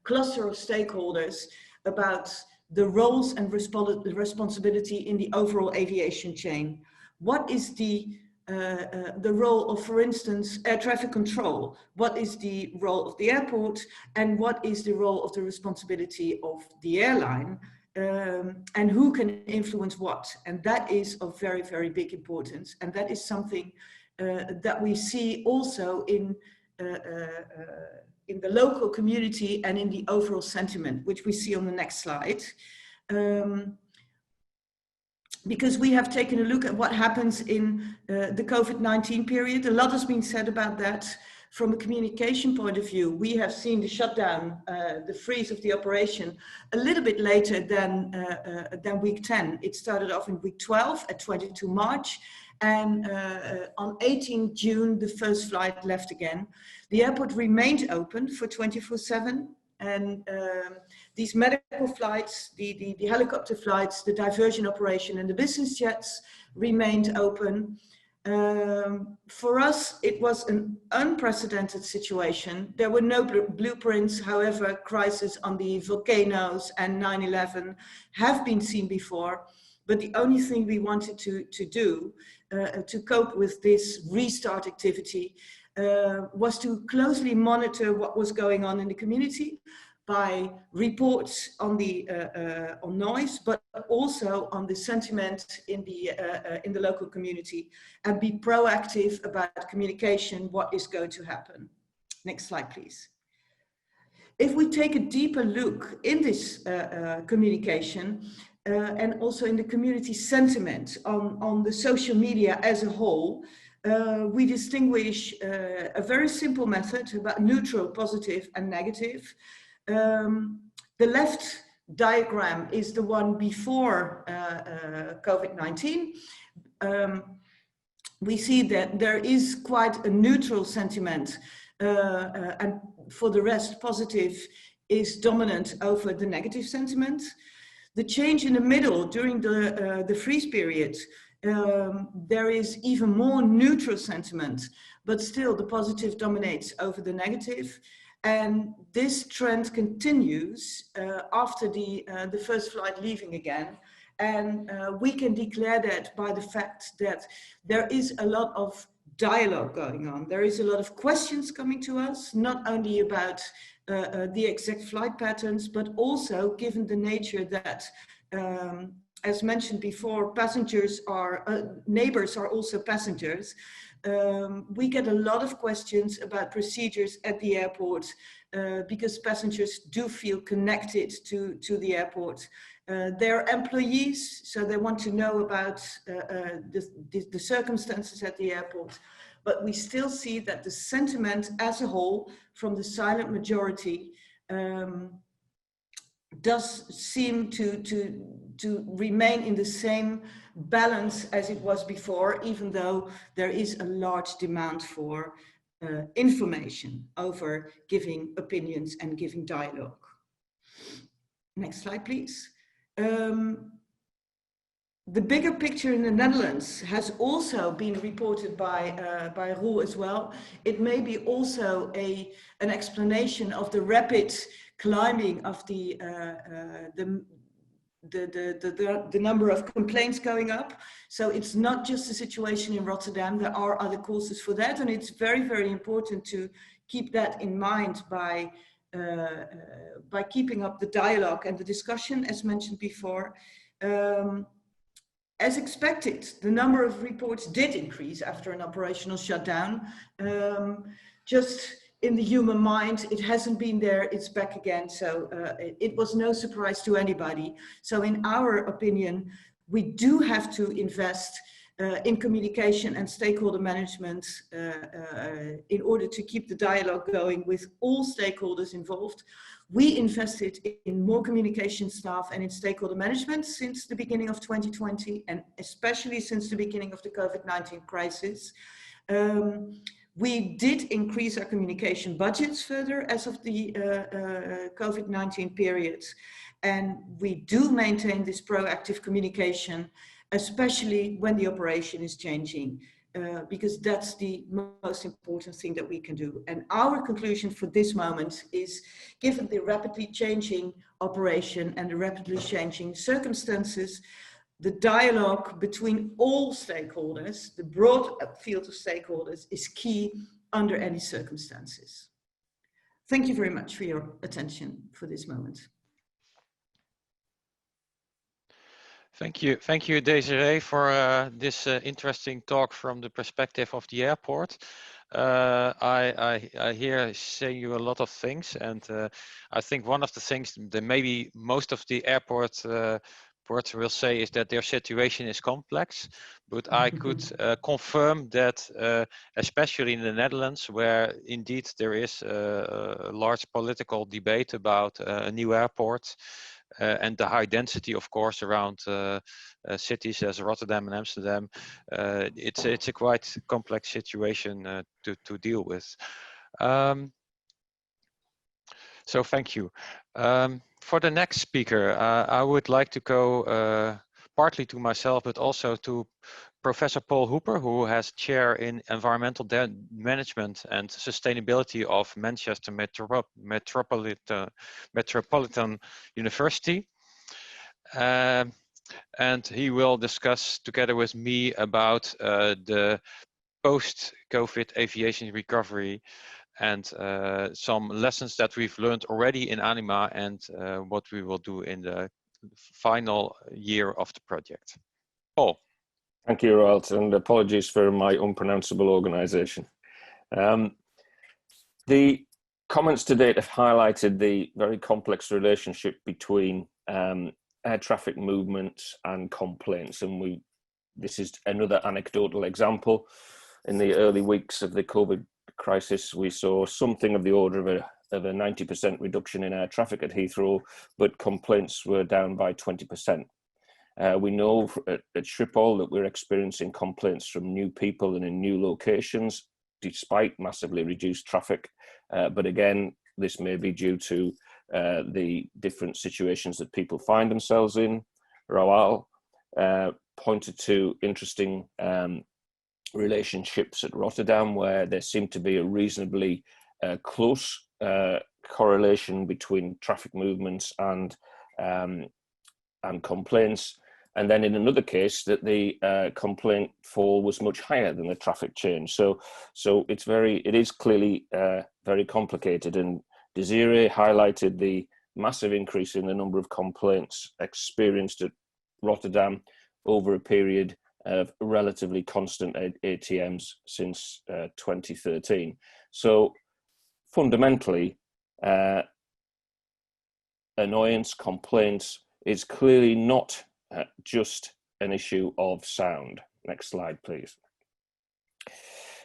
cluster of stakeholders about the roles and responsibility in the overall aviation chain. What is the role of, for instance, air traffic control? What is the role of the airport? And what is the role of the responsibility of the airline? And who can influence what? And that is of very, very big importance. And that is something that we see also in the local community and in the overall sentiment, which we see on the next slide. Because we have taken a look at what happens in the COVID-19 period. A lot has been said about that. From a communication point of view, we have seen the shutdown, the freeze of the operation a little bit later than week 10. It started off in week 12 at 22 March. And on 18 June, the first flight left again. The airport remained open for 24/7. And these medical flights, the helicopter flights, the diversion operation and the business jets remained open. For us, it was an unprecedented situation. There were no blueprints. However, crises on the volcanoes and 9/11 have been seen before. But the only thing we wanted to do to cope with this restart activity was to closely monitor what was going on in the community by reports on on noise, but also on the sentiment in the local community, and be proactive about communication, what is going to happen. Next slide, please. If we take a deeper look in this communication, and also in the community sentiment on the social media as a whole, we distinguish a very simple method about neutral, positive, and negative. The left diagram is the one before COVID-19. We see that there is quite a neutral sentiment, and for the rest, positive is dominant over the negative sentiment. The change in the middle during the freeze period, there is even more neutral sentiment, but still the positive dominates over the negative. And this trend continues after the first flight leaving again. And we can declare that by the fact that there is a lot of dialogue going on. There is a lot of questions coming to us, not only about the exact flight patterns, but also given the nature that, as mentioned before, passengers are, neighbors are also passengers. We get a lot of questions about procedures at the airport because passengers do feel connected to the airport. They're employees, so they want to know about the circumstances at the airport. But we still see that the sentiment as a whole from the silent majority does seem to remain in the same balance as it was before, even though there is a large demand for information over giving opinions and giving dialogue. Next slide, please. The bigger picture in the Netherlands has also been reported by Roel as well. It may be also an explanation of the rapid climbing of the number of complaints going up. So it's not just the situation in Rotterdam, there are other causes for that. And it's very, very important to keep that in mind by keeping up the dialogue and the discussion, as mentioned before. As expected, the number of reports did increase after an operational shutdown. Just in the human mind, it hasn't been there, it's back again. So it was no surprise to anybody. So in our opinion, we do have to invest in communication and stakeholder management in order to keep the dialogue going with all stakeholders involved. We invested in more communication staff and in stakeholder management since the beginning of 2020, and especially since the beginning of the COVID-19 crisis. We did increase our communication budgets further as of the COVID-19 period. And we do maintain this proactive communication, especially when the operation is changing, because that's the most important thing that we can do. And our conclusion for this moment is, given the rapidly changing operation and the rapidly changing circumstances, the dialogue between all stakeholders, the broad field of stakeholders, is key under any circumstances. Thank you very much for your attention for this moment. Thank you, Desiree, for this interesting talk from the perspective of the airport. I hear saying you a lot of things, and I think one of the things that maybe most of the airport will say is that their situation is complex, but I could confirm that especially in the Netherlands, where indeed there is a large political debate about a new airport, and the high density, of course, around cities as Rotterdam and Amsterdam, it's a quite complex situation to deal with. So thank you. For the next speaker, I would like to go partly to myself, but also to Professor Paul Hooper, who has chair in environmental management and sustainability of Manchester Metropolitan University. And he will discuss together with me about the post-COVID aviation recovery and some lessons that we've learned already in ANIMA and what we will do in the final year of the project. Paul. Thank you, Roald, and apologies for my unpronounceable organization. The comments to date have highlighted the very complex relationship between air traffic movements and complaints, and this is another anecdotal example. In the early weeks of the COVID crisis, we saw something of the order of a 90% reduction in air traffic at Heathrow, but complaints were down by 20%. We know at Schiphol that we're experiencing complaints from new people and in new locations, despite massively reduced traffic. But again, this may be due to the different situations that people find themselves in. Roald pointed to interesting relationships at Rotterdam, where there seemed to be a reasonably close correlation between traffic movements and complaints. And then in another case, that the complaint fall was much higher than the traffic change. So it is clearly very complicated. And Desiree highlighted the massive increase in the number of complaints experienced at Rotterdam over a period of relatively constant ATMs since 2013. So fundamentally, annoyance, complaints is clearly not just an issue of sound. Next slide, please.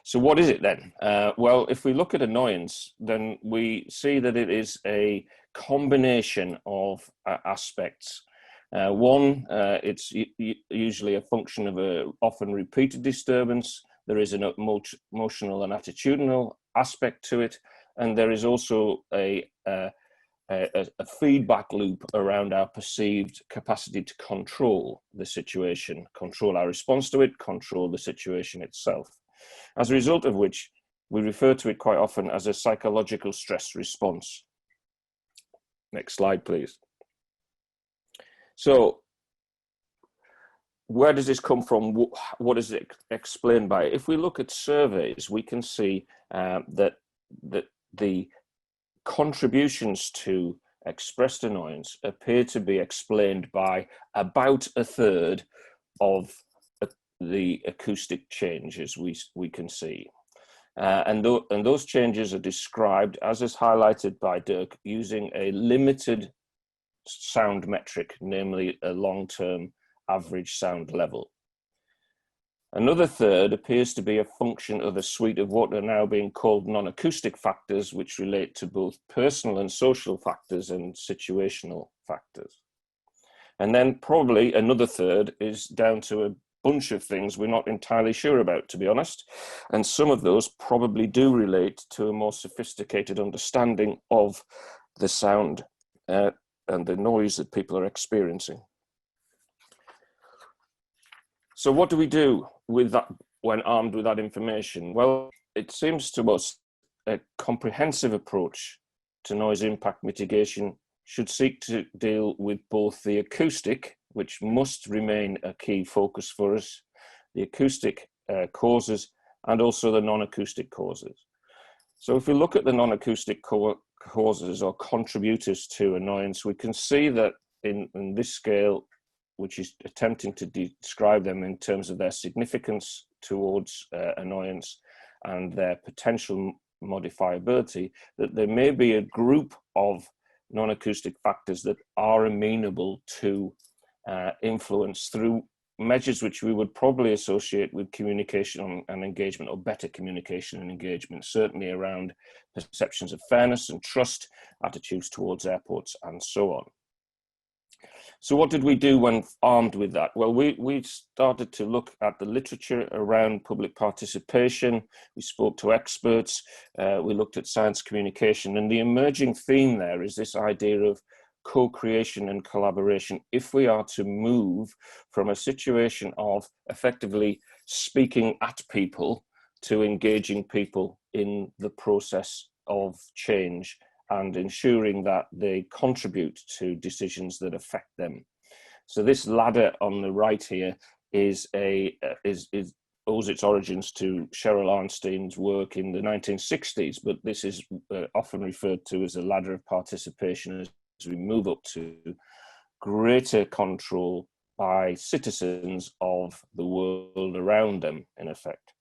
So what is it then? Well, if we look at annoyance, then we see that it is a combination of aspects. One, it's usually a function of a often repeated disturbance. There is an emotional and attitudinal aspect to it, and there is also a feedback loop around our perceived capacity to control the situation, control our response to it, control the situation itself. As a result of which, we refer to it quite often as a psychological stress response. Next slide, please. So, where does this come from? What is it explained by? If we look at surveys, we can see that the contributions to expressed annoyance appear to be explained by about a third of the acoustic changes we can see. And those changes are described, as is highlighted by Dirk, using a limited sound metric, namely a long-term average sound level. Another third appears to be a function of a suite of what are now being called non-acoustic factors, which relate to both personal and social factors and situational factors. And then probably another third is down to a bunch of things we're not entirely sure about, to be honest. And some of those probably do relate to a more sophisticated understanding of the sound and the noise that people are experiencing. So what do we do with that when armed with that information? Well, it seems to us a comprehensive approach to noise impact mitigation should seek to deal with both the acoustic, which must remain a key focus for us, the acoustic causes, and also the non-acoustic causes. So if we look at the non-acoustic causes or contributors to annoyance, we can see that in this scale, which is attempting to describe them in terms of their significance towards annoyance and their potential modifiability, that there may be a group of non-acoustic factors that are amenable to influence through measures which we would probably associate with communication and engagement, or better communication and engagement, certainly around perceptions of fairness and trust, attitudes towards airports, and so on. So what did we do when armed with that? Well, we started to look at the literature around public participation. We spoke to experts. We looked at science communication. And the emerging theme there is this idea of co-creation and collaboration if we are to move from a situation of effectively speaking at people to engaging people in the process of change and ensuring that they contribute to decisions that affect them. So this ladder on the right here owes its origins to Cheryl Arnstein's work in the 1960s, but this is often referred to as a ladder of participation as we move up to greater control by citizens of the world around them, in effect.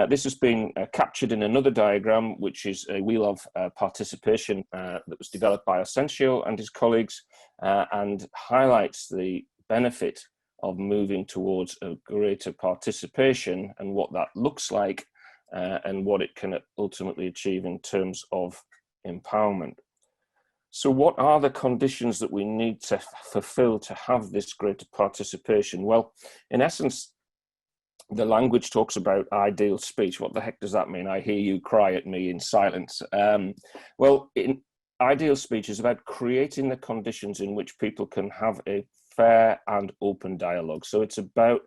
This has been captured in another diagram, which is a wheel of participation that was developed by Asensio and his colleagues, and highlights the benefit of moving towards a greater participation and what that looks like and what it can ultimately achieve in terms of empowerment. So what are the conditions that we need to fulfill to have this greater participation? Well, in essence, the language talks about ideal speech. What the heck does that mean? I hear you cry at me in silence. Well, ideal speech is about creating the conditions in which people can have a fair and open dialogue. So it's about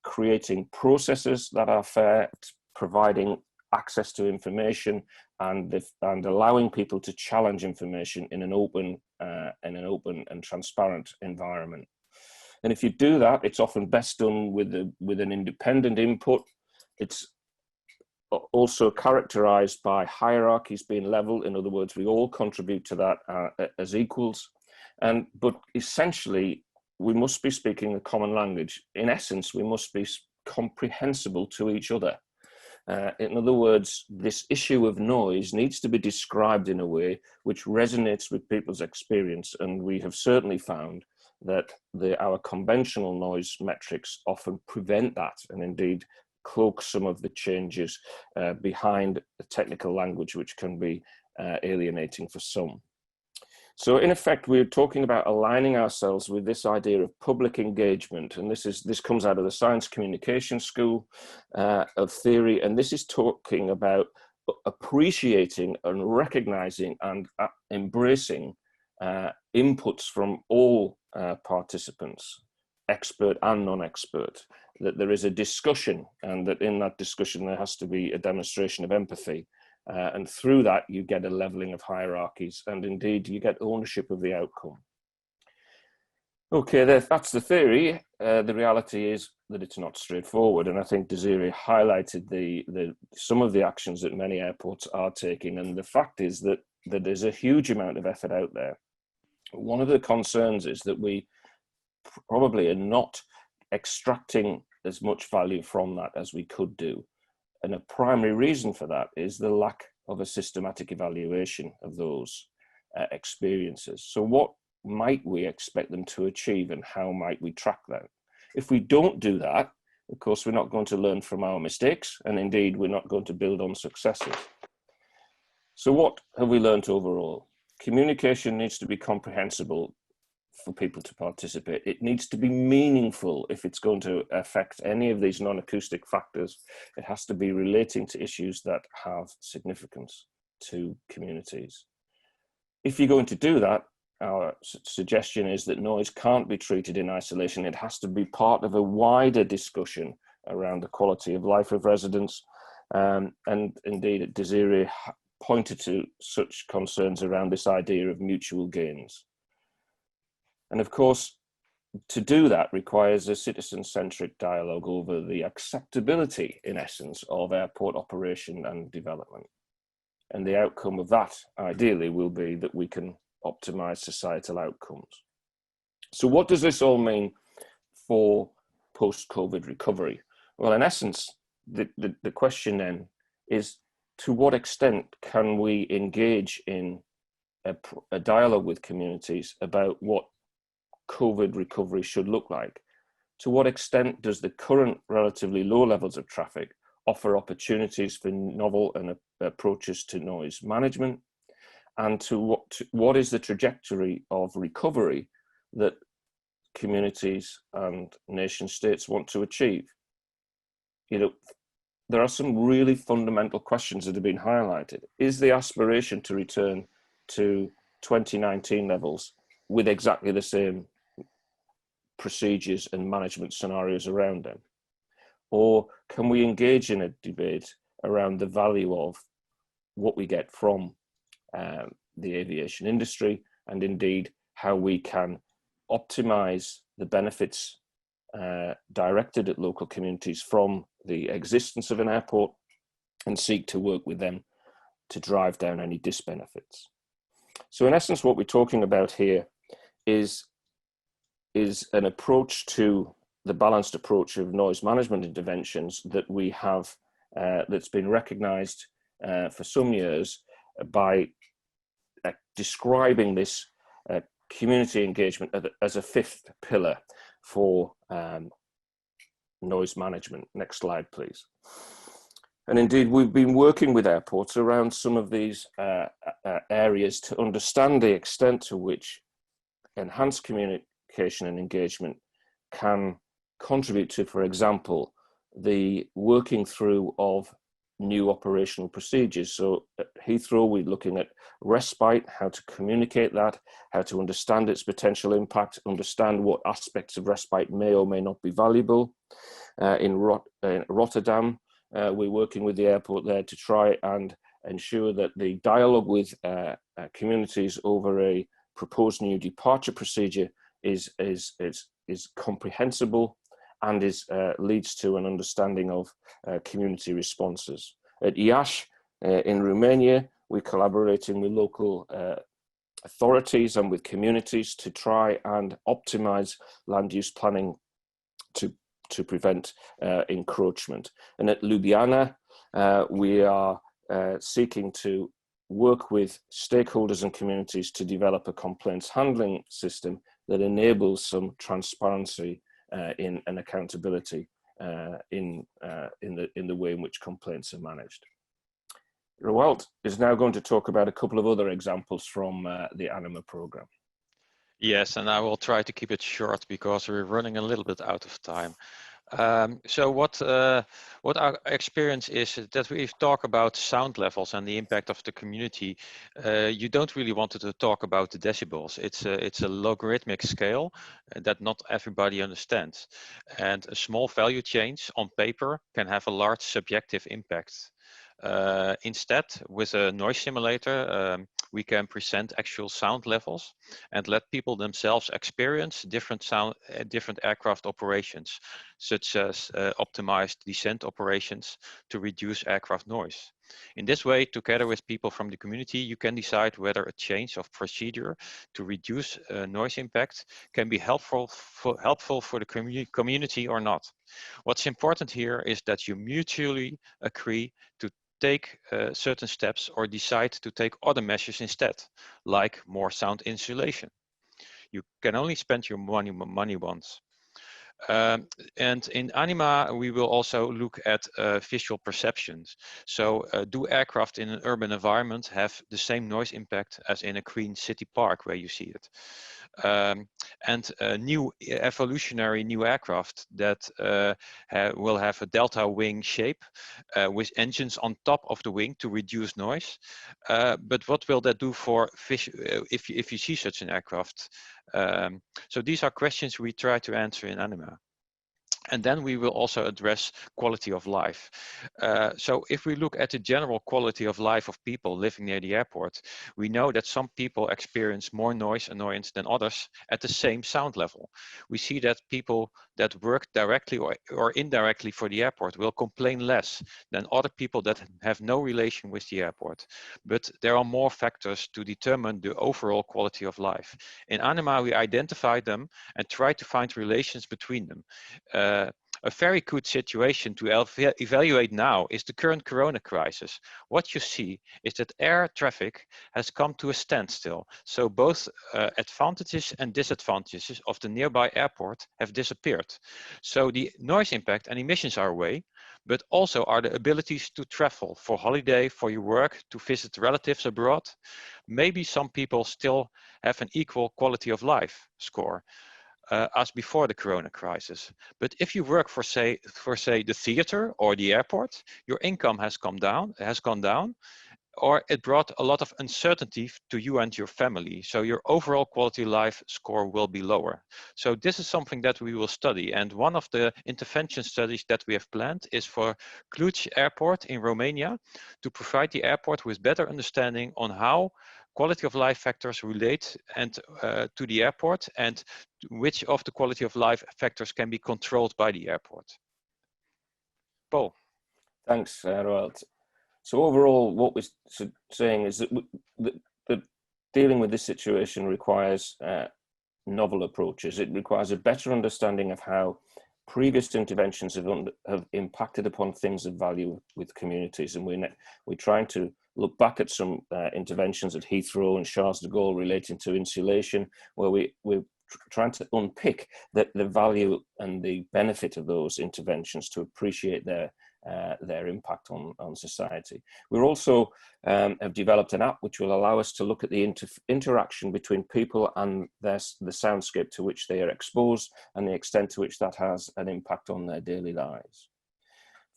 creating processes that are fair, providing access to information, and allowing people to challenge information in an open and transparent environment. And if you do that, it's often best done with an independent input. It's also characterized by hierarchies being level. In other words, we all contribute to that as equals. But essentially, we must be speaking a common language. In essence, we must be comprehensible to each other. In other words, this issue of noise needs to be described in a way which resonates with people's experience. And we have certainly found that our conventional noise metrics often prevent that, and indeed cloak some of the changes behind the technical language, which can be alienating for some. So in effect, we're talking about aligning ourselves with this idea of public engagement, and this comes out of the science communication school of theory, and this is talking about appreciating and recognizing and embracing inputs from all participants, expert and non-expert, that there is a discussion, and that in that discussion there has to be a demonstration of empathy, and through that you get a leveling of hierarchies, and indeed you get ownership of the outcome. Okay, that's the theory. The reality is that it's not straightforward, and I think Desiree highlighted some of the actions that many airports are taking, and the fact is that there's a huge amount of effort out there. One of the concerns is that we probably are not extracting as much value from that as we could do, and a primary reason for that is the lack of a systematic evaluation of those experiences. So what might we expect them to achieve, and how might we track that? If we don't do that, of course, we're not going to learn from our mistakes, and indeed we're not going to build on successes. So what have we learned overall? Communication needs to be comprehensible for people to participate. It needs to be meaningful. If it's going to affect any of these non-acoustic factors, it has to be relating to issues that have significance to communities. If you're going to do that, our suggestion is that noise can't be treated in isolation. It has to be part of a wider discussion around the quality of life of residents. And indeed, Desiree pointed to such concerns around this idea of mutual gains. And of course, to do that requires a citizen-centric dialogue over the acceptability, in essence, of airport operation and development. And the outcome of that, ideally, will be that we can optimize societal outcomes. So what does this all mean for post-COVID recovery? Well, in essence, the question then is, to what extent can we engage in a dialogue with communities about what COVID recovery should look like? To what extent does the current relatively low levels of traffic offer opportunities for novel and approaches to noise management? And what is the trajectory of recovery that communities and nation states want to achieve? You know, there are some really fundamental questions that have been highlighted. Is the aspiration to return to 2019 levels with exactly the same procedures and management scenarios around them? Or can we engage in a debate around the value of what we get from the aviation industry, and indeed how we can optimize the benefits directed at local communities from the existence of an airport, and seek to work with them to drive down any disbenefits. So in essence, what we're talking about here is an approach to the balanced approach of noise management interventions that we have, that's been recognized for some years by describing this community engagement as a fifth pillar for noise management. Next slide, please. And indeed, we've been working with airports around some of these areas to understand the extent to which enhanced communication and engagement can contribute to, for example, the working through of new operational procedures. So at Heathrow, we're looking at respite, how to communicate that, how to understand its potential impact, understand what aspects of respite may or may not be valuable. In Rotterdam, we're working with the airport there to try and ensure that the dialogue with communities over a proposed new departure procedure is comprehensible and leads to an understanding of community responses. At Iași, in Romania, we're collaborating with local authorities and with communities to try and optimize land use planning to prevent encroachment. And at Ljubljana, we are seeking to work with stakeholders and communities to develop a complaints handling system that enables some transparency and accountability in the way in which complaints are managed. Roald is now going to talk about a couple of other examples from the ANIMA program. Yes, and I will try to keep it short because we're running a little bit out of time. So what our experience is that we talk about sound levels and the impact of the community. You don't really want to talk about the decibels. It's a logarithmic scale that not everybody understands, and a small value change on paper can have a large subjective impact. Instead, with a noise simulator, we can present actual sound levels and let people themselves experience different aircraft operations, such as optimized descent operations to reduce aircraft noise. In this way, together with people from the community, you can decide whether a change of procedure to reduce noise impact can be helpful for the community or not. What's important here is that you mutually agree to take certain steps or decide to take other measures instead, like more sound insulation. You can only spend your money once. And in ANIMA, we will also look at visual perceptions. So do aircraft in an urban environment have the same noise impact as in a green city park where you see it? And new evolutionary new aircraft that will have a delta wing shape with engines on top of the wing to reduce noise. But what will that do for fish if you see such an aircraft? So these are questions we try to answer in ANIMA. And then we will also address quality of life. So if we look at the general quality of life of people living near the airport, we know that some people experience more noise annoyance than others at the same sound level. We see that people that work directly or indirectly for the airport will complain less than other people that have no relation with the airport. But there are more factors to determine the overall quality of life. In ANIMA, we identify them and try to find relations between them. A very good situation to evaluate now is the current corona crisis. What you see is that air traffic has come to a standstill. So both advantages and disadvantages of the nearby airport have disappeared. So the noise impact and emissions are away, but also are the abilities to travel for holiday, for your work, to visit relatives abroad. Maybe some people still have an equal quality of life score as before the corona crisis. But if you work for say the theater or the airport, your income has gone down, or it brought a lot of uncertainty to you and your family. So your overall quality of life score will be lower. So this is something that we will study. And one of the intervention studies that we have planned is for Cluj Airport in Romania to provide the airport with better understanding on how quality of life factors relate and to the airport, and which of the quality of life factors can be controlled by the airport. Paul. Thanks, Roald. So overall, what we're saying is that dealing with this situation requires novel approaches. It requires a better understanding of how previous interventions have impacted upon things of value with communities. And we're trying to look back at some interventions at Heathrow and Charles de Gaulle relating to insulation, where we're trying to unpick the value and the benefit of those interventions to appreciate their impact on society. We're also have developed an app which will allow us to look at the interaction between people and the soundscape to which they are exposed and the extent to which that has an impact on their daily lives.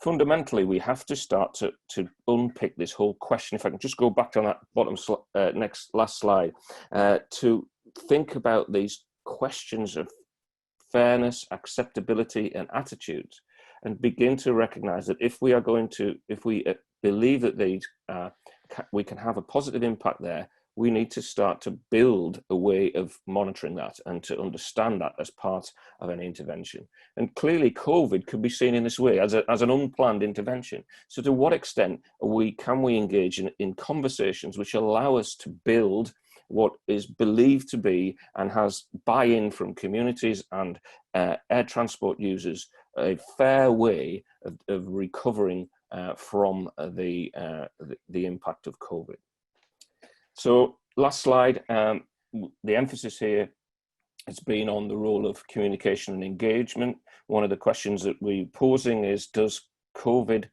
Fundamentally, we have to start to unpick this whole question. If I can just go back to that bottom last slide, to think about these questions of fairness, acceptability, and attitudes, and begin to recognize that if we believe that we can have a positive impact there, we need to start to build a way of monitoring that and to understand that as part of an intervention. And clearly COVID could be seen in this way, as an unplanned intervention. So to what extent can we engage in conversations which allow us to build what is believed to be and has buy-in from communities and air transport users, a fair way of recovering from the impact of COVID. So last slide, the emphasis here has been on the role of communication and engagement. One of the questions that we're posing is, does COVID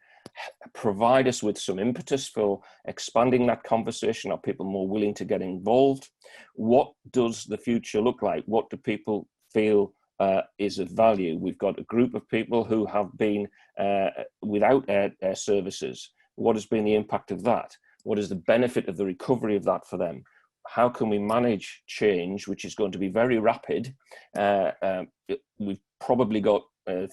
provide us with some impetus for expanding that conversation? Are people more willing to get involved? What does the future look like? What do people feel is of value. We've got a group of people who have been without air services. What has been the impact of that? What is the benefit of the recovery of that for them? How can we manage change, which is going to be very rapid? We've probably got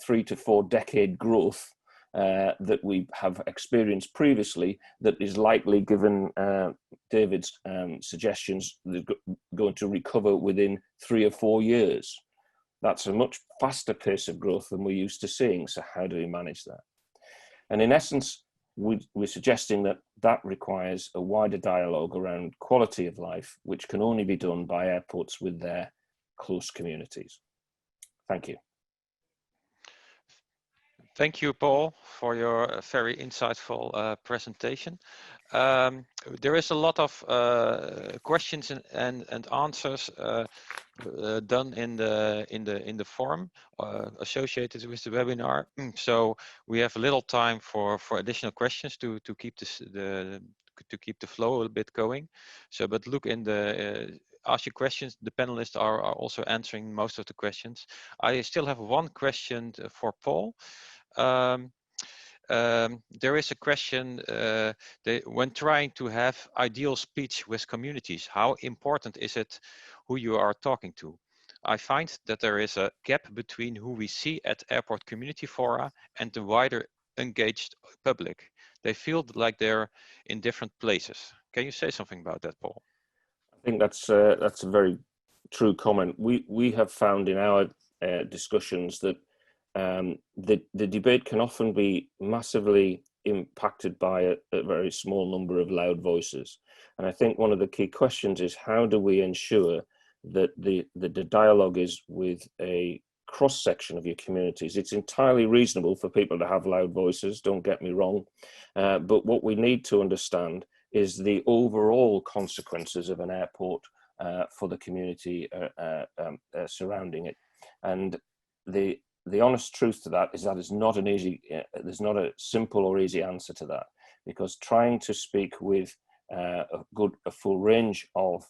3 to 4 decade growth that we have experienced previously that is likely, given David's suggestions, going to recover within 3 or 4 years. That's a much faster pace of growth than we're used to seeing. So how do we manage that? And in essence, we're suggesting that that requires a wider dialogue around quality of life, which can only be done by airports with their close communities. Thank you. Thank you, Paul, for your very insightful presentation. There is a lot of questions and answers done in the forum associated with the webinar. So we have a little time for additional questions to keep the flow a little bit going. So, but look in the ask your questions. The panelists are also answering most of the questions. I still have one question for Paul. There is a question, when trying to have ideal speech with communities, how important is it who you are talking to? I find that there is a gap between who we see at airport community fora and the wider engaged public. They feel like they're in different places. Can you say something about that, Paul? I think that's a very true comment. We have found in our discussions that the debate can often be massively impacted by a very small number of loud voices. And I think one of the key questions is, how do we ensure that the dialogue is with a cross-section of your communities? It's entirely reasonable for people to have loud voices, don't get me wrong, but what we need to understand is the overall consequences of an airport for the community surrounding it. And the honest truth to that is that it's not an easy, there's not a simple or easy answer to that, because trying to speak with a full range of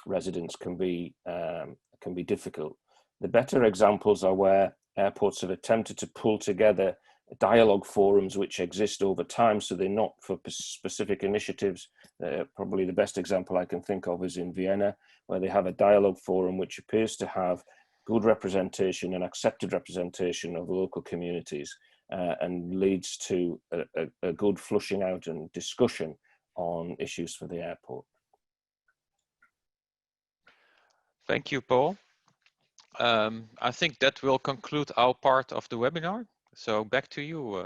residents can be difficult. The better examples are where airports have attempted to pull together dialogue forums which exist over time, so they're not for specific initiatives. Probably the best example I can think of is in Vienna, where they have a dialogue forum which appears to have good representation and accepted representation of local communities, and leads to a good flushing out and discussion on issues for the airport. Thank you, Paul. I think that will conclude our part of the webinar. So back to you,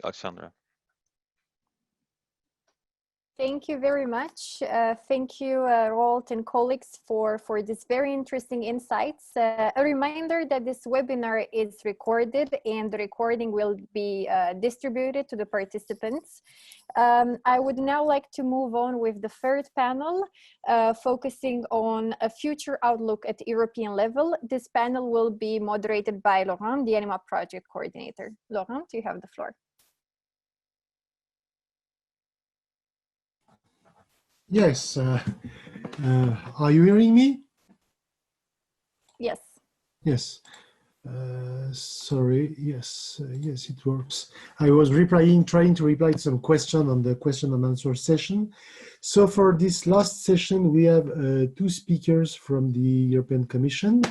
Alexandra. Thank you very much. Thank you, Roald and colleagues, for these very interesting insights. A reminder that this webinar is recorded and the recording will be distributed to the participants. I would now like to move on with the third panel, focusing on a future outlook at European level. This panel will be moderated by Laurent, the ANIMA project coordinator. Laurent, you have the floor. Yes. Are you hearing me? Yes. Yes. Sorry. Yes. Yes, it works. I was trying to reply to some question on the question and answer session. So for this last session, we have 2 speakers from the European Commission.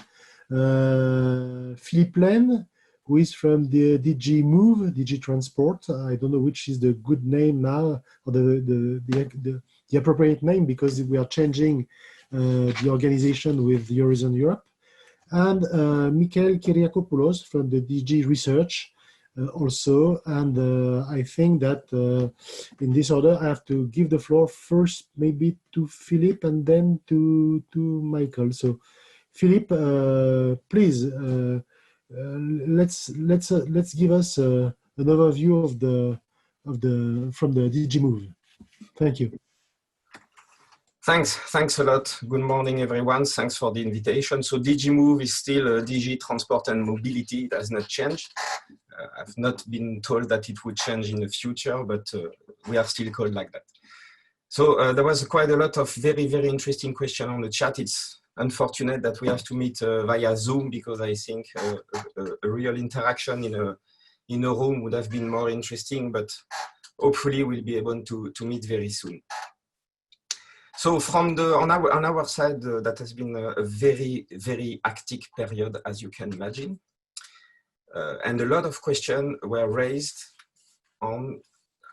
Philippe Laine, who is from the DG Move, DG Transport. I don't know which is the good name now, or the appropriate name, because we are changing the organization with Horizon Europe. And Michael Kyriakopoulos from the DG Research also. And I think that in this order, I have to give the floor first maybe to Philippe and then to Michael. So Philippe, please, let's give us an overview from the DG Move. Thank you. Thanks a lot. Good morning, everyone. Thanks for the invitation. So DG Move is still DG Transport and Mobility. It has not changed. I've not been told that it would change in the future, but we are still called like that. So there was quite a lot of very, very interesting questions on the chat. It's unfortunate that we have to meet via Zoom, because I think a real interaction in a room would have been more interesting, but hopefully we'll be able to meet very soon. So from on our side, that has been a very, very hectic period, as you can imagine. And a lot of questions were raised on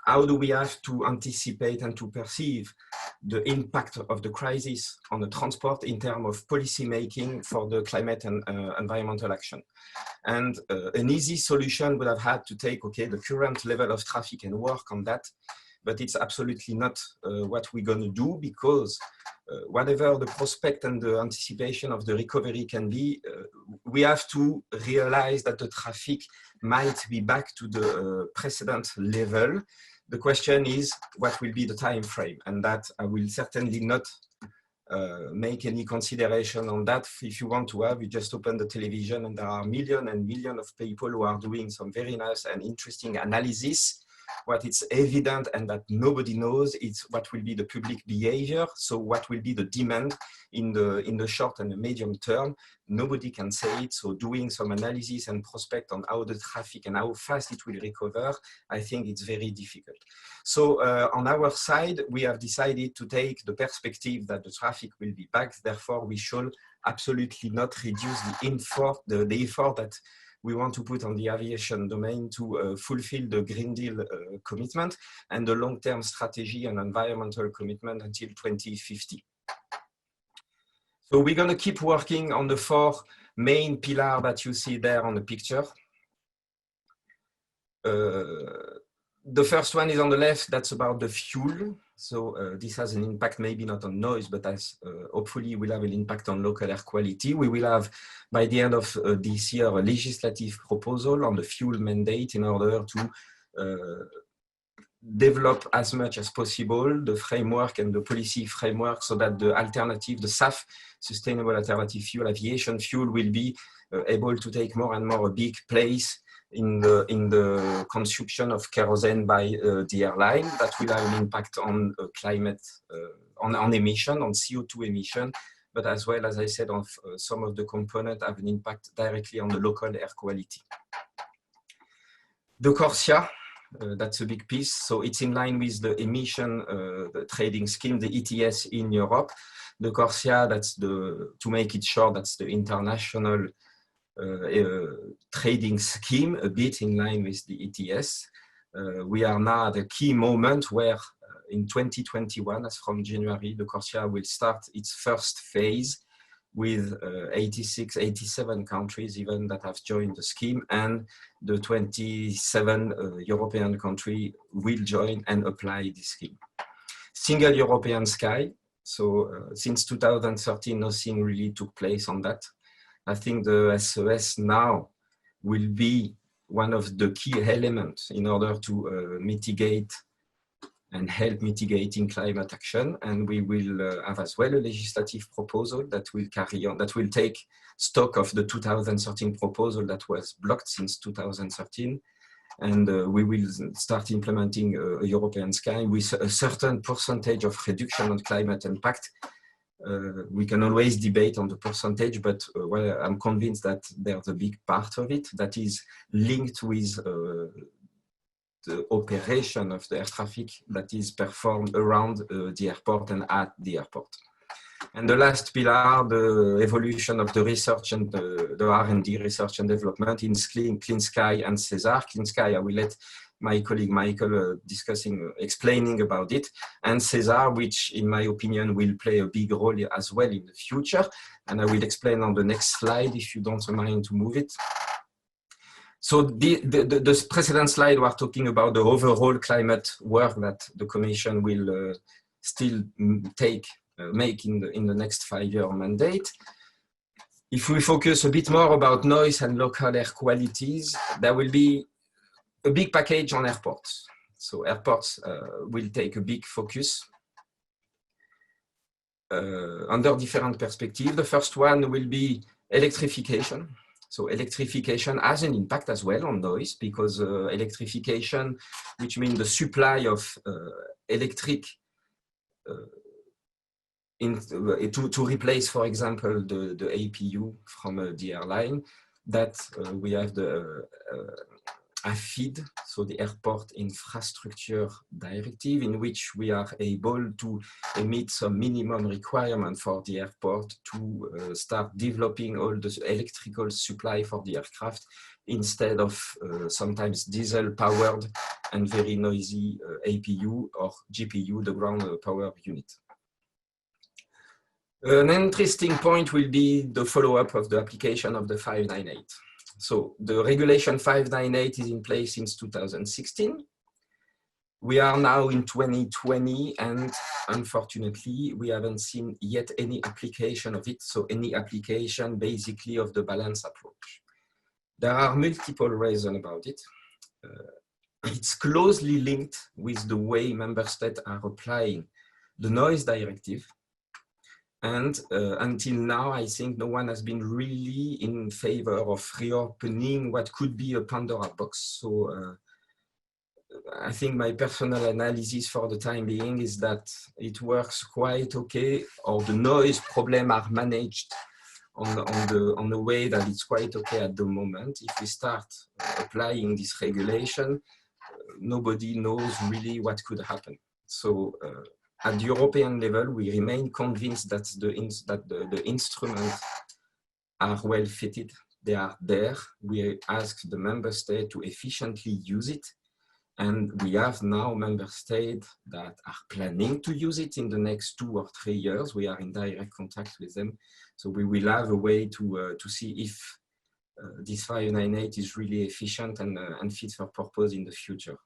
how do we have to anticipate and to perceive the impact of the crisis on the transport in terms of policy making for the climate and environmental action. And an easy solution would have had to take, okay, the current level of traffic and work on that, but it's absolutely not what we're going to do, because whatever the prospect and the anticipation of the recovery can be, we have to realize that the traffic might be back to the precedent level. The question is, what will be the time frame? And that I will certainly not make any consideration on that. If you want to have, you just open the television and there are millions and millions of people who are doing some very nice and interesting analysis. What is evident and that nobody knows is what will be the public behavior. So what will be the demand in the short and the medium term. Nobody can say it. So doing some analysis and prospect on how the traffic and how fast it will recover, I think it's very difficult. So on our side, we have decided to take the perspective that the traffic will be back. Therefore, we should absolutely not reduce the effort that we want to put on the aviation domain to fulfill the Green Deal commitment and the long-term strategy and environmental commitment until 2050. So we're going to keep working on the 4 main pillars that you see there on the picture. The first one is on the left, that's about the fuel. So this has an impact, maybe not on noise, but as hopefully will have an impact on local air quality. We will have, by the end of this year, a legislative proposal on the fuel mandate in order to develop as much as possible the framework and the policy framework so that the alternative, the SAF, sustainable alternative fuel, aviation fuel, will be able to take more and more a big place in the consumption of kerosene by the airline. That will have an impact on climate, on emission, on CO2 emission, but as well, as I said, on some of the components have an impact directly on the local air quality. The CORSIA, that's a big piece. So it's in line with the emission the trading scheme, the ETS in Europe. The CORSIA, that's to make it short, that's the international trading scheme, a bit in line with the ETS. We are now at a key moment where in 2021, as from January, the CORSIA will start its first phase with 86, 87 countries even that have joined the scheme, and the 27 European countries will join and apply this scheme. Single European sky. So since 2013, nothing really took place on that. I think the SOS now will be one of the key elements in order to mitigate and help mitigating climate action. And we will have as well a legislative proposal that will carry on, that will take stock of the 2013 proposal that was blocked since 2013. And we will start implementing a European sky with a certain percentage of reduction on climate impact. We can always debate on the percentage, but well, I'm convinced that there's a big part of it that is linked with the operation of the air traffic that is performed around the airport and at the airport. And the last pillar, the evolution of the research and the R&D, research and development in Clean Sky and CESAR. Clean Sky, I will let my colleague Michael explaining about it, and CESAR, which in my opinion will play a big role as well in the future. And I will explain on the next slide if you don't mind to move it. So the precedent slide, we're talking about the overall climate work that the Commission will still make in the next 5-year mandate. If we focus a bit more about noise and local air qualities, there will be a big package on airports. So airports will take a big focus under different perspectives. The first one will be electrification. So electrification has an impact as well on noise, because electrification, which means the supply of electric to replace, for example, the APU from the airline, that we have the AFID, so the Airport Infrastructure Directive, in which we are able to emit some minimum requirement for the airport to start developing all the electrical supply for the aircraft instead of sometimes diesel powered and very noisy APU or GPU, the ground power unit. An interesting point will be the follow-up of the application of the 598. So the regulation 598 is in place since 2016. We are now in 2020, and unfortunately, we haven't seen yet any application of it. So any application basically of the balance approach. There are multiple reasons about it. It's closely linked with the way member states are applying the noise directive. And until now, I think no one has been really in favor of reopening what could be a Pandora box. So I think my personal analysis for the time being is that it works quite okay, or the noise problem are managed on the way that it's quite okay at the moment. If we start applying this regulation, nobody knows really what could happen. So at the European level, we remain convinced that the instruments are well fitted. They are there. We ask the member state to efficiently use it. And we have now member states that are planning to use it in the next 2 or 3 years. We are in direct contact with them. So we will have a way to see if this 598 is really efficient and fit for purpose in the future.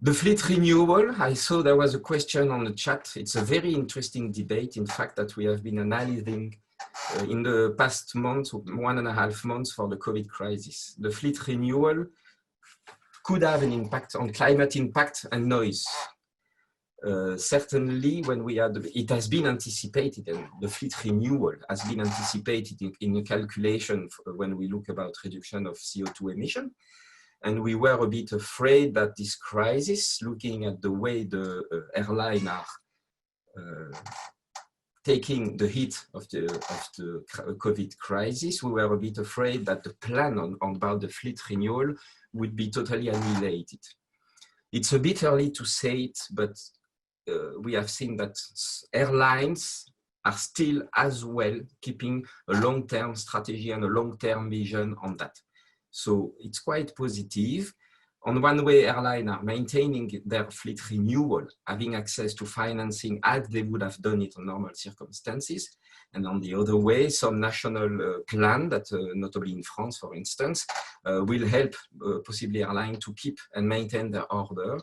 The fleet renewal, I saw there was a question on the chat. It's a very interesting debate, in fact, that we have been analyzing in the past months, 1.5 months for the COVID crisis. The fleet renewal could have an impact on climate impact and noise. Certainly, when we had, it has been anticipated, and the fleet renewal has been anticipated in the calculation when we look about reduction of CO2 emission. And we were a bit afraid that this crisis, looking at the way the airlines are taking the hit of the COVID crisis, we were a bit afraid that the plan about the fleet renewal would be totally annihilated. It's a bit early to say it, but we have seen that airlines are still as well keeping a long-term strategy and a long-term vision on that. So it's quite positive. On one way, airlines are maintaining their fleet renewal, having access to financing as they would have done it in normal circumstances. And on the other way, some national plan that, notably in France, for instance, will help possibly airlines to keep and maintain their order.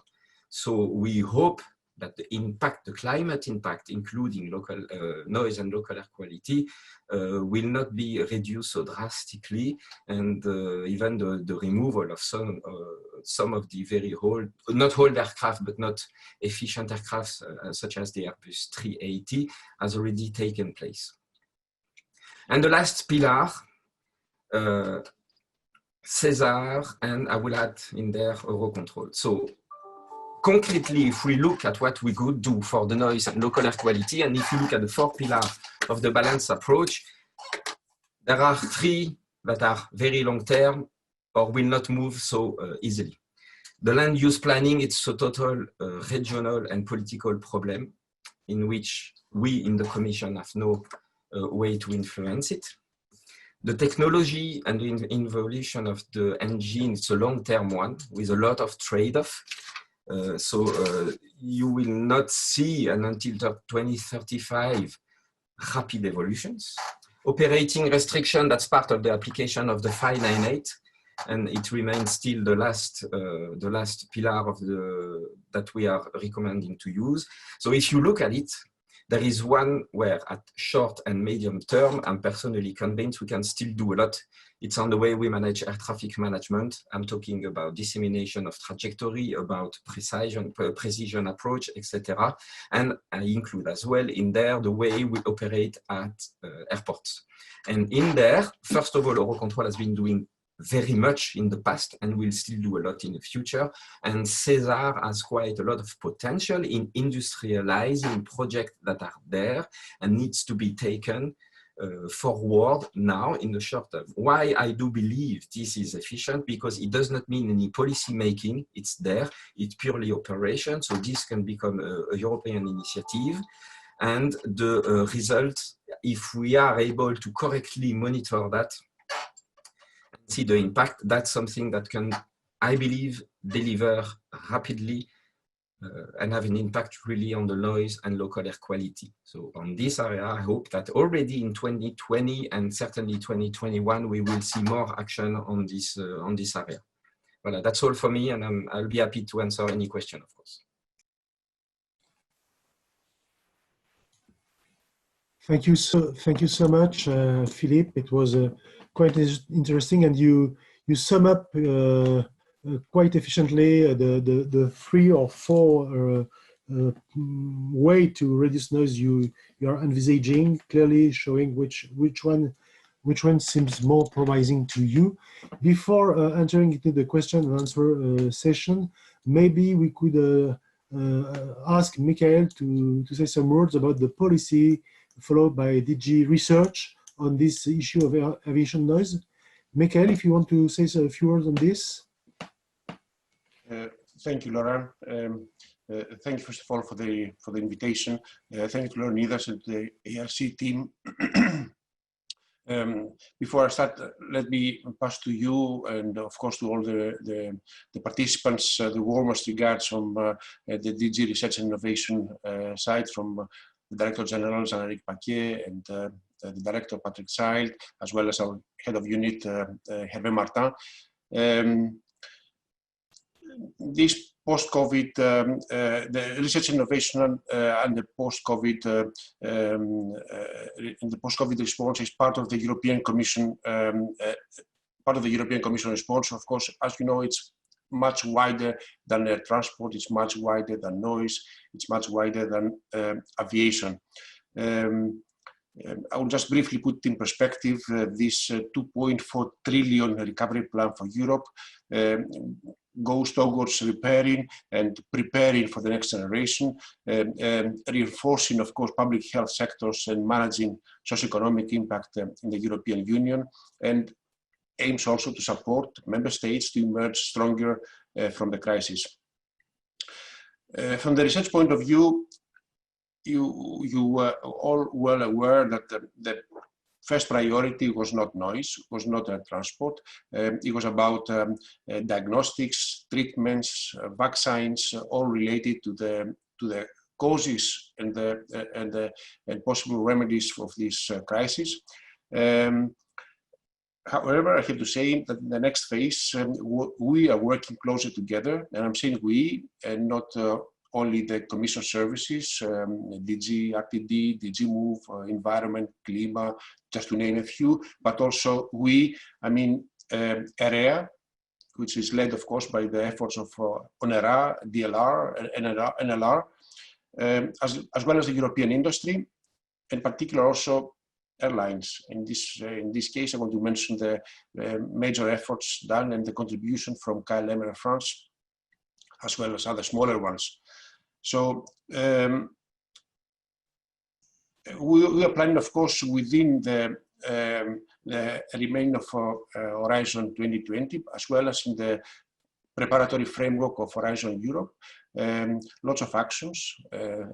So we hope that the impact, the climate impact, including local noise and local air quality, will not be reduced so drastically, and even the removal of some of the very old, not old aircraft, but not efficient aircraft, such as the Airbus 380, has already taken place. And the last pillar, César, and I will add in there Eurocontrol. So concretely, if we look at what we could do for the noise and local air quality, and if you look at the 4 pillars of the balance approach, there are 3 that are very long-term or will not move so easily. The land use planning, it's a total regional and political problem in which we in the Commission have no way to influence it. The technology and the evolution of the engine, it's a long-term one with a lot of trade-off. You will not see until 2035 rapid evolutions. Operating restriction, that's part of the application of the 598, and it remains still the last pillar of that we are recommending to use. So if you look at it, there is one where at short and medium term, I'm personally convinced we can still do a lot. It's on the way we manage air traffic management. I'm talking about dissemination of trajectory, about precision approach, etc. And I include as well in there the way we operate at airports. And in there, first of all, Eurocontrol has been doing very much in the past and will still do a lot in the future. And CESAR has quite a lot of potential in industrializing projects that are there and needs to be taken forward now in the short term. Why I do believe this is efficient? Because it does not mean any policy making, it's there, it's purely operation, so this can become a European initiative. And the result, if we are able to correctly monitor that, see the impact, that's something that can, I believe, deliver rapidly and have an impact really on the noise and local air quality. So on this area, I hope that already in 2020 and certainly 2021, we will see more action on this area. Voilà, that's all for me, and I'll be happy to answer any question, of course. Thank you so much, Philippe. It was quite interesting, and you sum up quite efficiently the 3 or 4 way to reduce noise you are envisaging, clearly showing which one seems more promising to you. Before entering into the question and answer session, maybe we could ask Michael to say some words about the policy followed by DG Research on this issue of aviation noise. Michael, if you want to say a few words on this. Thank you, Laurent. Thank you, first of all, for the invitation. Thank you to Leonidas and the ARC team. Before I start, let me pass to you and, of course, to all the participants the warmest regards from the DG Research and Innovation side, from the Director General, Jean-Éric Paquet, and the Director, Patrick Child, as well as our Head of Unit, Hervé Martin. This post-COVID, the research innovation and the post-COVID response is part of the European Commission, response. Of course, as you know, it's much wider than air transport, it's much wider than noise, it's much wider than aviation. I will just briefly put in perspective this 2.4 trillion recovery plan for Europe goes towards repairing and preparing for the next generation, reinforcing, of course, public health sectors and managing socioeconomic impact in the European Union, and aims also to support member states to emerge stronger from the crisis. From the research point of view, you were all well aware that the first priority was not noise, was not air transport. It was about diagnostics, treatments, vaccines, all related to the causes and possible remedies of this crisis. However, I have to say that in the next phase, we are working closer together, and I'm saying we, and not only the Commission services, DG RTD, DG Move, Environment, Klima, just to name a few, but also we, I mean, AREA, which is led, of course, by the efforts of ONERA, DLR, NLR, as well as the European industry, in particular also airlines. In this case, I want to mention the major efforts done and the contribution from KLM Air France, as well as other smaller ones. So we are planning, of course, within the remainder of Horizon 2020, as well as in the preparatory framework of Horizon Europe, lots of actions,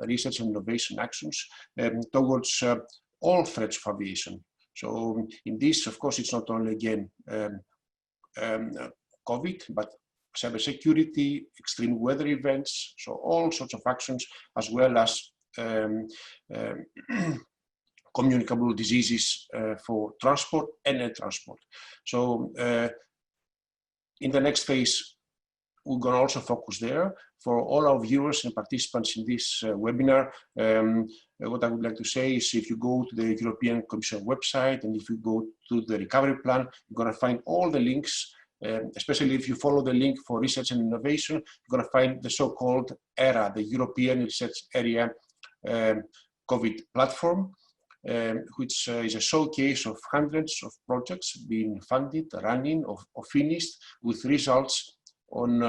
research and innovation actions towards all threats of aviation. So in this, of course, it's not only, again, COVID, but cybersecurity, extreme weather events, so all sorts of actions, as well as communicable diseases for transport and air transport. So in the next phase, we're going to also focus there. For all our viewers and participants in this webinar, what I would like to say is, if you go to the European Commission website and if you go to the recovery plan, you're going to find all the links, especially if you follow the link for research and innovation, you're going to find the so-called ERA, the European Research Area COVID platform. which is a showcase of hundreds of projects being funded, running, or finished, with results on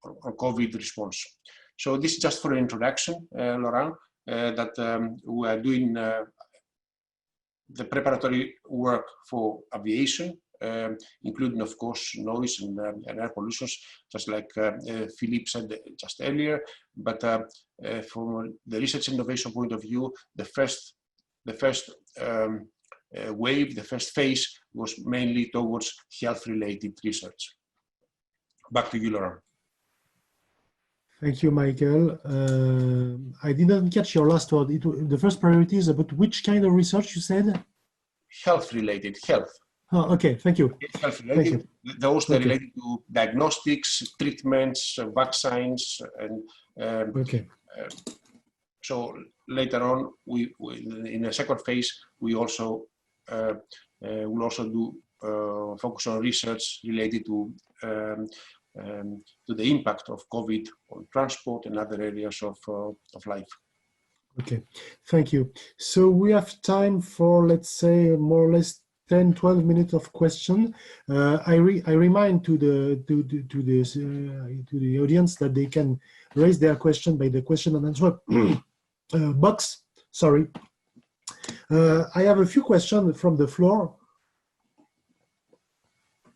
COVID response. So this is just for an introduction, Laurent, that we are doing the preparatory work for aviation, including, of course, noise and air pollutions, just like Philippe said just earlier. But from the research innovation point of view, the first wave, the first phase was mainly towards health-related research. Back to you, Laurent. Thank you, Michael. I didn't catch your last word. The first priority is about which kind of research you said? Health-related, health. Oh, okay, thank you. Health-related. Those that are related to diagnostics, treatments, vaccines, and so later on, in the second phase, we also will also do focus on research related to the impact of COVID on transport and other areas of life. Okay, thank you. So we have time for, let's say, more or less 10-12 minutes of question. I remind to the audience that they can raise their question by the question and answer box. Sorry. I have a few questions from the floor.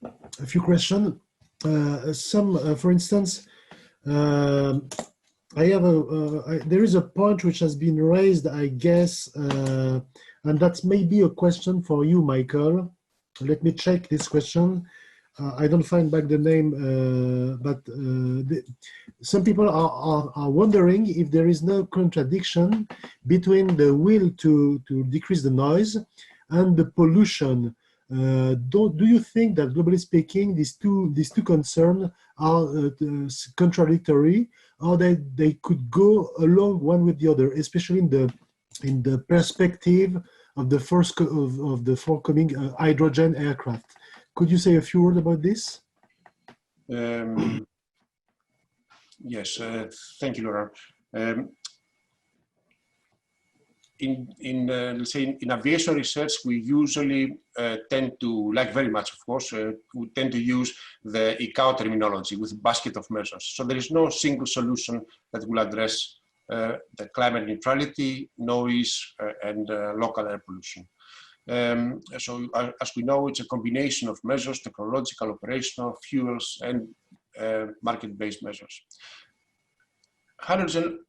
A few questions. For instance, there is a point which has been raised, I guess, and that's maybe a question for you, Michael. Let me check this question. I don't find back the name, but some people are wondering if there is no contradiction between the will to decrease the noise and the pollution. Do you think that, globally speaking, these two concerns are contradictory, or that they could go along one with the other, especially in the perspective of the forthcoming hydrogen aircraft? Could you say a few words about this? Yes, thank you, Laurent. Let's say in aviation research, we usually tend to, like very much, of course, we tend to use the ICAO terminology with basket of measures. So there is no single solution that will address the climate neutrality, noise, and local air pollution. So as we know, it's a combination of measures, technological, operational, fuels, and market-based measures. Hydrogen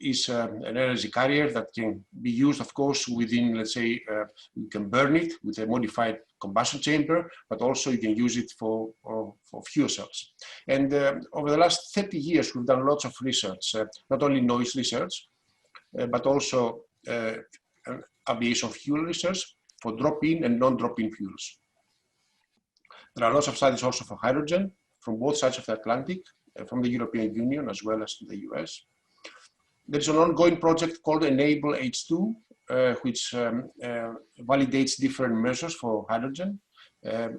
is an energy carrier that can be used, of course, within, let's say, you can burn it with a modified combustion chamber, but also you can use it for fuel cells. And over the last 30 years, we've done lots of research, not only noise research, but also aviation fuel research for drop-in and non-drop-in fuels. There are lots of studies also for hydrogen from both sides of the Atlantic, from the European Union as well as the US. There's an ongoing project called Enable H2, which validates different measures for hydrogen,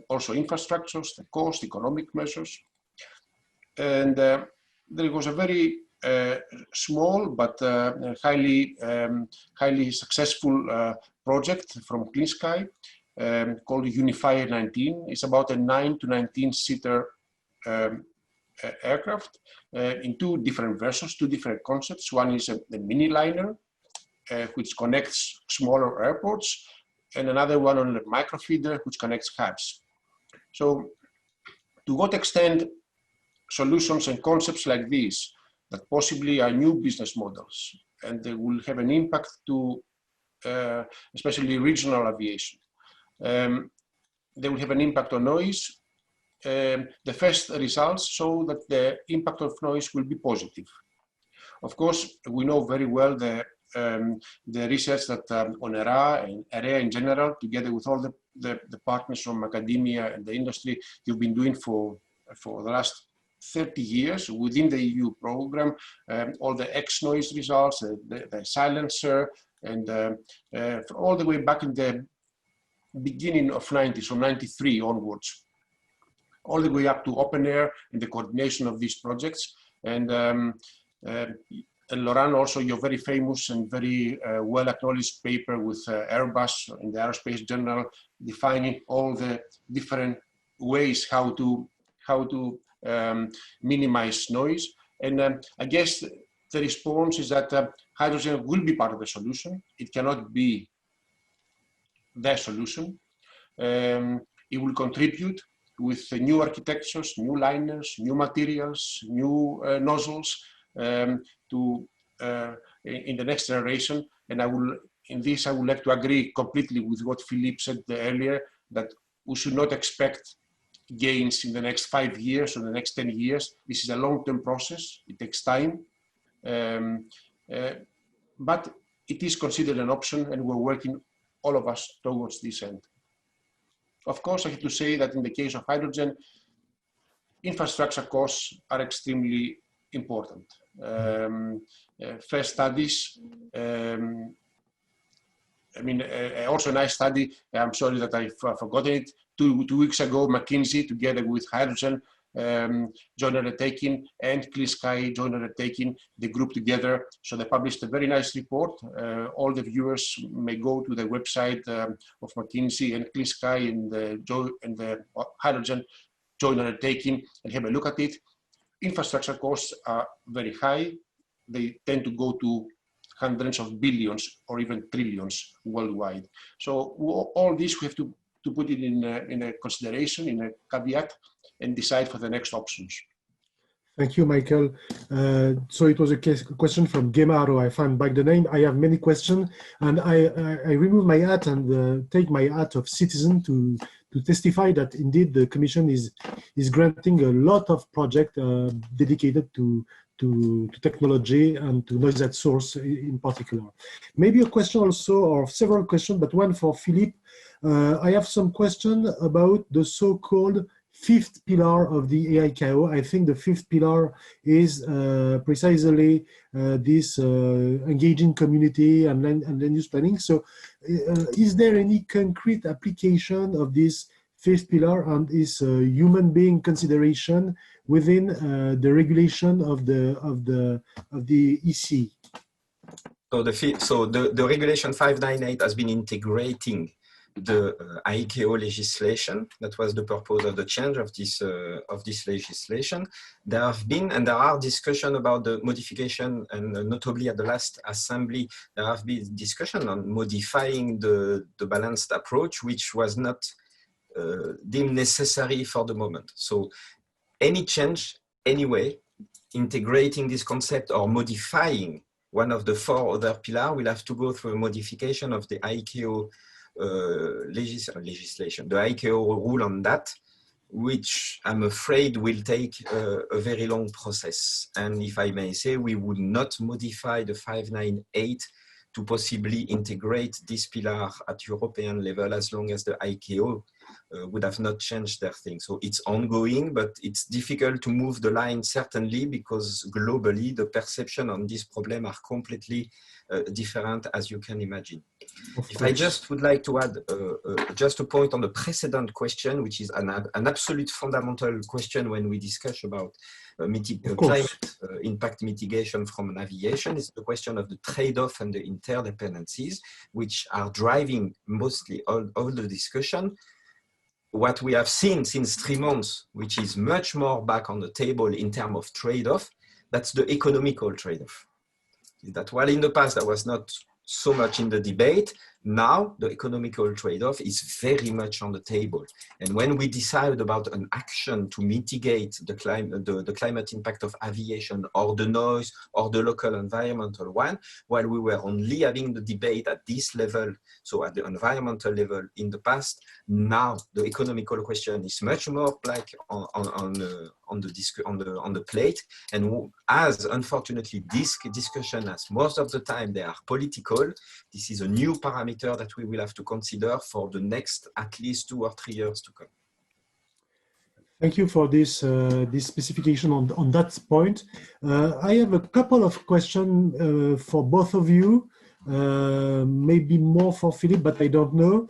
also infrastructures, the cost, economic measures. And there was a very small but highly successful project from Clean Sky called Unifier 19. It's about a 9 to 19 seater aircraft in two different versions, two different concepts. One is a mini liner, which connects smaller airports, and another one on a microfeeder, which connects hubs. So to what extent solutions and concepts like these, that possibly are new business models, and they will have an impact to especially regional aviation. They will have an impact on noise. The first results show that the impact of noise will be positive. Of course, we know very well the research that on ERA and area in general, together with all the partners from academia and the industry, you've been doing for the last 30 years within the EU program, all the X-noise results, the silencer, and all the way back in the beginning of 90s, so 93 onwards, all the way up to open air and the coordination of these projects. And Laurent, also your very famous and very well acknowledged paper with Airbus in the Aerospace Journal, defining all the different ways how to minimize noise. And I guess the response is that hydrogen will be part of the solution. It cannot be the solution. It will contribute with new architectures, new liners, new materials, new nozzles in the next generation. And I would like to agree completely with what Philippe said earlier, that we should not expect gains in the next 5 years or the next 10 years. This is a long-term process. It takes time. But it is considered an option, and we're working, all of us, towards this end. Of course, I have to say that in the case of hydrogen, infrastructure costs are extremely important. First studies, also a nice study, I'm sorry that I've forgotten it, two weeks ago, McKinsey, together with hydrogen, joint undertaking, and Clean Sky joint undertaking, they grouped together. So they published a very nice report. All the viewers may go to the website of McKinsey and Clean Sky and the hydrogen joint undertaking and have a look at it. Infrastructure costs are very high. They tend to go to hundreds of billions or even trillions worldwide. So all this we have to put it in a consideration, in a caveat, and decide for the next options. Thank you, Michael. So it was a question from Gemaro. I found back the name. I have many questions, and I remove my hat and take my hat of citizen to testify that indeed the Commission is granting a lot of projects dedicated to technology and to noise at source in particular. Maybe a question also, or several questions, but one for Philippe. I have some question about the so-called fifth pillar of the AICAO. I think the fifth pillar is precisely this engaging community and land use planning. So is there any concrete application of this fifth pillar and is human being consideration within the regulation of the EC? So the regulation 598 has been integrating the ICAO legislation. That was the purpose of the change of this legislation. There have been and there are discussions about the modification, and notably at the last assembly, there have been discussion on modifying the balanced approach, which was not deemed necessary for the moment. So any change, anyway, integrating this concept or modifying one of the four other pillars will have to go through a modification of the ICAO legislation, the ICAO rule on that, which I'm afraid will take a very long process. And if I may say, we would not modify the 598 to possibly integrate this pillar at European level as long as the ICAO would have not changed their thing. So it's ongoing, but it's difficult to move the line, certainly, because globally the perception on this problem are completely different, as you can imagine. If I just would like to add just a point on the precedent question, which is an absolute fundamental question when we discuss about climate impact mitigation from aviation, is the question of the trade-off and the interdependencies, which are driving mostly all the discussion. What we have seen since 3 months, which is much more back on the table in terms of trade-off, that's the economical trade-off. That while in the past that was not so much in the debate, now the economical trade-off is very much on the table. And when we decide about an action to mitigate the climate impact of aviation or the noise or the local environmental one, while we were only having the debate at this level, so at the environmental level in the past, now the economical question is much more like on the plate. And as unfortunately this discussion, as most of the time they are political, this is a new parameter that we will have to consider for the next at least 2 or 3 years to come. Thank you for this specification on that point. I have a couple of questions for both of you, maybe more for Philippe, but I don't know.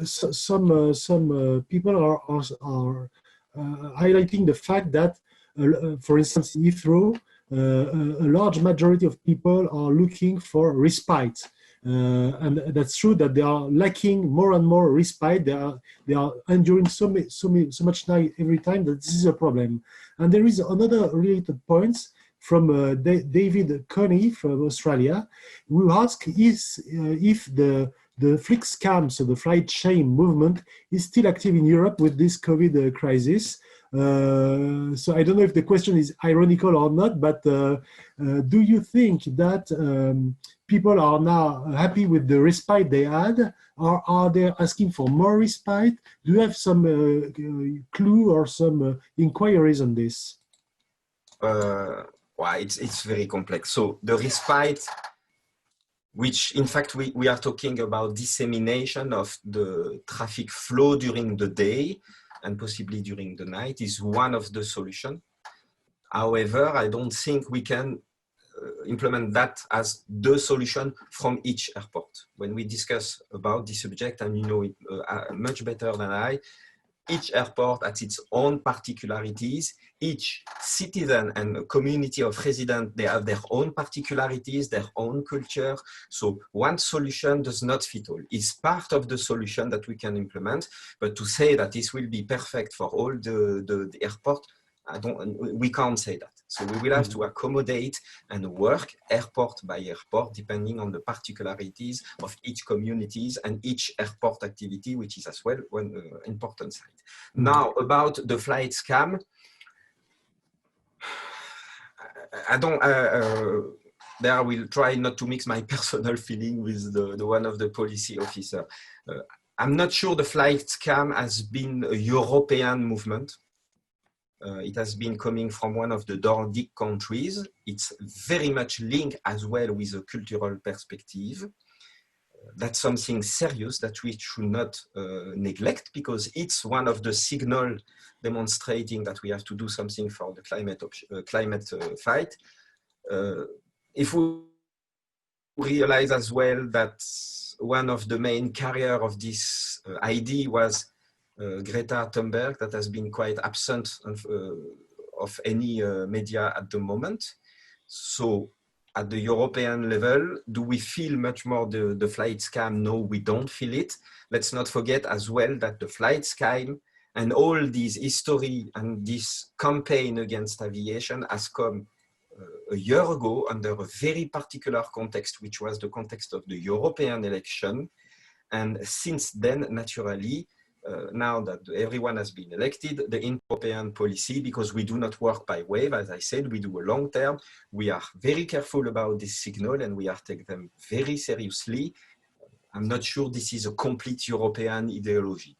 Some people are highlighting the fact that, for instance, Heathrow a large majority of people are looking for respite. And that's true that they are lacking more and more respite. They are enduring so much night every time that this is a problem. And there is another related point from David Coney from Australia, who asked if the flight scam, so the flight shame movement, is still active in Europe with this COVID crisis. So I don't know if the question is ironical or not, but do you think that people are now happy with the respite they had, or are they asking for more respite? Do you have some clue or some inquiries on this? Well, it's very complex. So the respite, which in fact we are talking about dissemination of the traffic flow during the day and possibly during the night, is one of the solutions. However, I don't think we can implement that as the solution from each airport. When we discuss about this subject, and you know it much better than I, each airport has its own particularities. Each citizen and community of residents, they have their own particularities, their own culture. So one solution does not fit all. It's part of the solution that we can implement, but to say that this will be perfect for all the airport, we can't say that. So we will have to accommodate and work airport by airport, depending on the particularities of each communities and each airport activity, which is as well one important side. Now, about the flight scam, there I will try not to mix my personal feeling with the one of the policy officer. I'm not sure the flight scam has been a European movement. It has been coming from one of the Nordic countries. It's very much linked as well with a cultural perspective. That's something serious that we should not neglect, because it's one of the signals demonstrating that we have to do something for the climate fight. If we realize as well that one of the main carriers of this idea was Greta Thunberg, that has been quite absent of any media at the moment. So at the European level, do we feel much more the flight scam? No, we don't feel it. Let's not forget as well that the flight scam and all this history and this campaign against aviation has come a year ago under a very particular context, which was the context of the European election. And since then, naturally, now that everyone has been elected, the European policy, because we do not work by wave, as I said, we do a long term. We are very careful about this signal and we are taking them very seriously. I'm not sure this is a complete European ideology.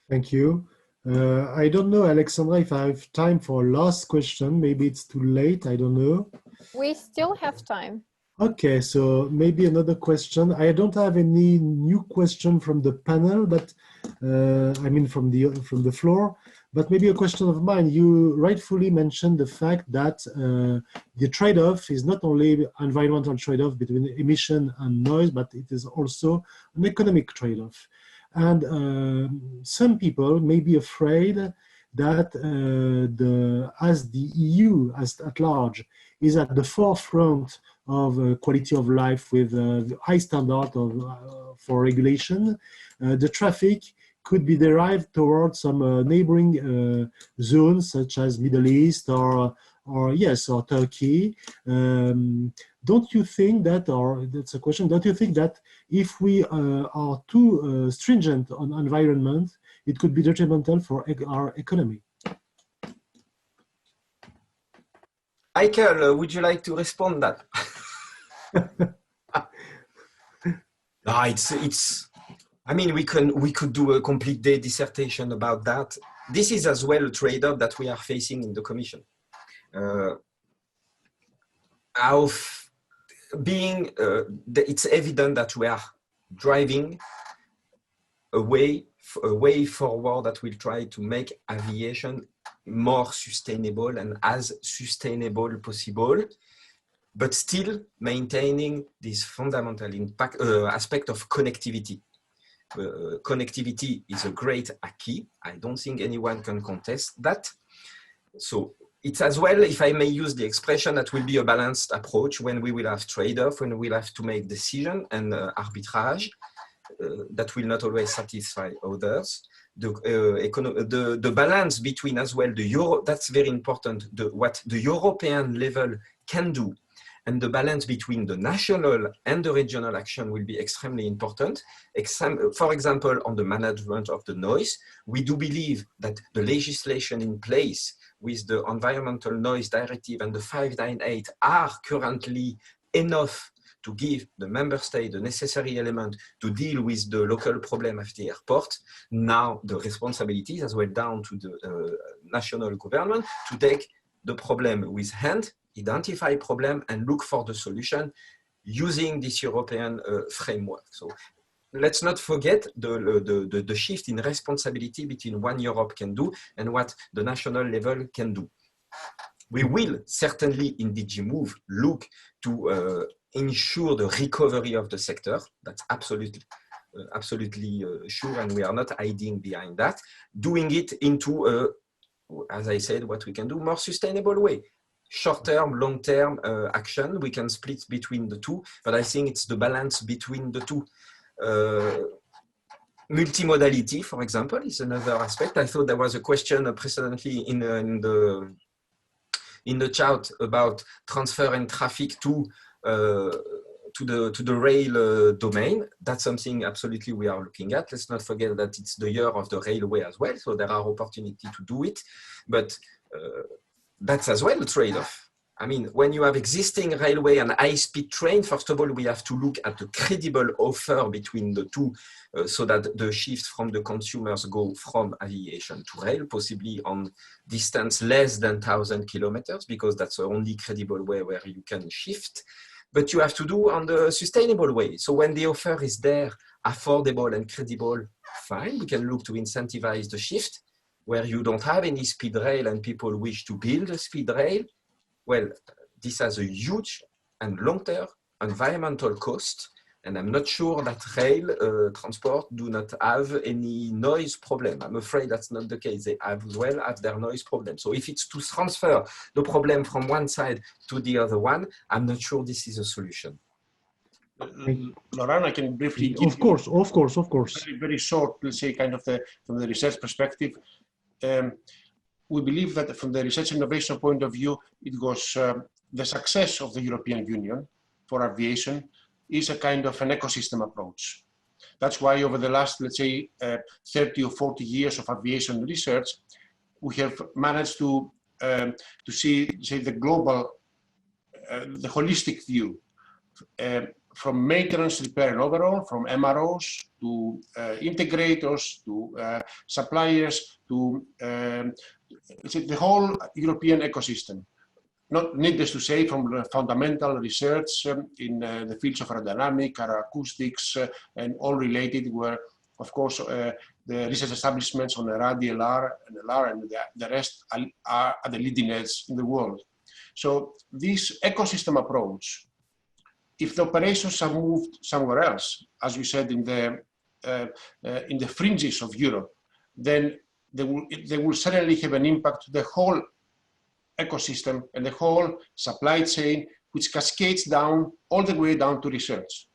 Thank you. I don't know, Alexandra, if I have time for a last question. Maybe it's too late, I don't know. We still have time. Okay, so maybe another question. I don't have any new question from the panel, but I mean from the floor, but maybe a question of mine. You rightfully mentioned the fact that the trade-off is not only environmental trade-off between emission and noise, but it is also an economic trade-off. And some people may be afraid that as the EU at large is at the forefront of quality of life with high standard for regulation, the traffic could be derived towards some neighboring zones such as Middle East or Turkey. Don't you think that, or that's a question, don't you think that if we are too stringent on environment, it could be detrimental for our economy? Michael, would you like to respond that? No, I mean, we could do a complete day dissertation about that. This is as well a trade-off that we are facing in the Commission. It's evident that we are driving a way forward that will try to make aviation more sustainable and as sustainable possible, but still maintaining this fundamental impact aspect of connectivity. Connectivity is a great key. I don't think anyone can contest that. So it's as well, if I may use the expression, that will be a balanced approach when we will have trade-off, when we'll have to make decision and arbitrage that will not always satisfy others. The balance between as well the Euro, that's very important, what the European level can do, and the balance between the national and the regional action will be extremely important. For example, on the management of the noise, we do believe that the legislation in place with the Environmental Noise Directive and the 598 are currently enough to give the member state the necessary element to deal with the local problem of the airport. Now the responsibility is as well down to the national government to take the problem with hand, identify problem and look for the solution using this European framework. So let's not forget the shift in responsibility between what Europe can do and what the national level can do. We will certainly in DG Move look to ensure the recovery of the sector. That's absolutely sure, and we are not hiding behind that. Doing it into, as I said, what we can do more sustainable way. Short-term, long-term action, we can split between the two, but I think it's the balance between the two. Multimodality, for example, is another aspect. I thought there was a question precedently in the chat about transfer and traffic to the rail domain. That's something absolutely we are looking at. Let's not forget that it's the year of the railway as well, so there are opportunities to do it, but that's as well a trade-off. I mean, when you have existing railway and high-speed train, first of all, we have to look at the credible offer between the two so that the shift from the consumers go from aviation to rail, possibly on distance less than 1,000 kilometers, because that's the only credible way where you can shift. But you have to do on the sustainable way. So when the offer is there, affordable and credible, fine, we can look to incentivize the shift. Where you don't have any speed rail and people wish to build a speed rail, well, this has a huge and long-term environmental cost, and I'm not sure that rail transport do not have any noise problem. I'm afraid that's not the case. They as well have their noise problem. So if it's to transfer the problem from one side to the other one, I'm not sure this is a solution. Laurent, I can briefly give Of course. Very, very short, let's say, kind of from the research perspective. We believe that from the research innovation point of view, it was the success of the European Union for aviation is a kind of an ecosystem approach. That's why over the last, let's say, 30 or 40 years of aviation research, we have managed to see, say, the global, the holistic view, from maintenance, repair and overhaul, from MROs to integrators to suppliers to the whole European ecosystem. Not needless to say, from fundamental research in the fields of aerodynamics, acoustics, and all related, where, of course, the research establishments on RADLR and LR and the rest are at the leading edge in the world. So this ecosystem approach, if the operations are moved somewhere else, as you said, in the fringes of Europe, then they will certainly have an impact to the whole ecosystem and the whole supply chain, which cascades down all the way down to research.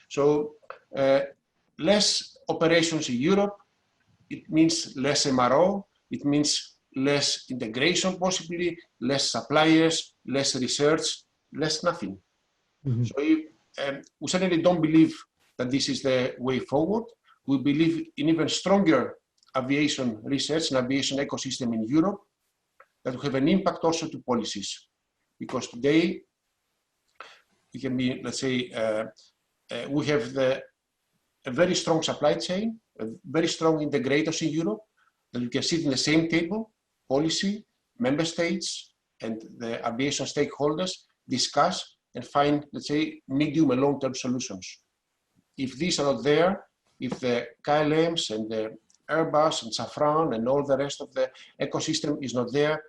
So less operations in Europe, it means less MRO, it means less integration possibly, less suppliers, less research, less nothing. Mm-hmm. So we certainly don't believe that this is the way forward. We believe in even stronger aviation research and aviation ecosystem in Europe that will have an impact also to policies. Because today, it can be, let's say, we have a very strong supply chain, very strong integrators in Europe, that you can sit in the same table, policy, member states, and the aviation stakeholders discuss and find, let's say, medium and long-term solutions. If these are not there, if the KLMs and the Airbus and Safran and all the rest of the ecosystem is not there,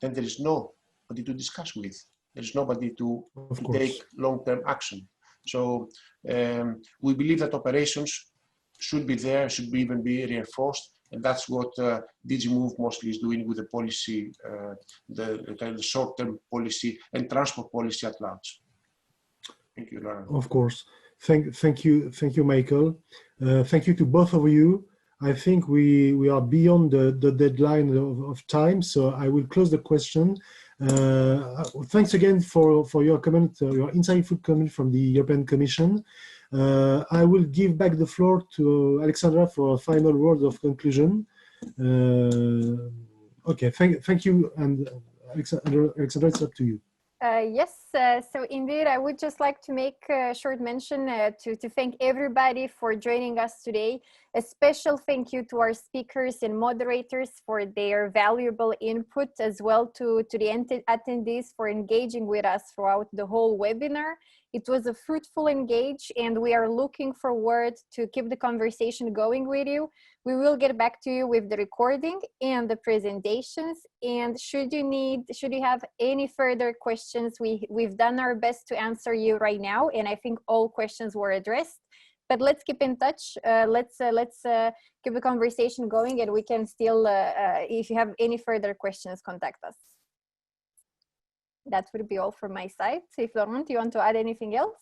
then there is nobody to discuss with. There is nobody to take long-term action. So we believe that operations should be there, should even be reinforced, And that's what DG Move mostly is doing with the policy, the kind of short-term policy and transport policy at large. Thank you, Laura. Of course. Thank you, Michael. Thank you to both of you. I think we are beyond the deadline of time, so I will close the question. Thanks again for your comment, your insightful comment from the European Commission. I will give back the floor to Alexandra for a final word of conclusion. Okay, thank you, and Alexandra, it's up to you. Yes, so indeed, I would just like to make a short mention to thank everybody for joining us today. A special thank you to our speakers and moderators for their valuable input, as well to the attendees for engaging with us throughout the whole webinar. It was a fruitful engage, and we are looking forward to keep the conversation going with you. We will get back to you with the recording and the presentations. And should you have any further questions, we've done our best to answer you right now. And I think all questions were addressed, but let's keep in touch. Let's keep the conversation going, and we can still, if you have any further questions, contact us. That would be all from my side. So if Laurent, you want to add anything else?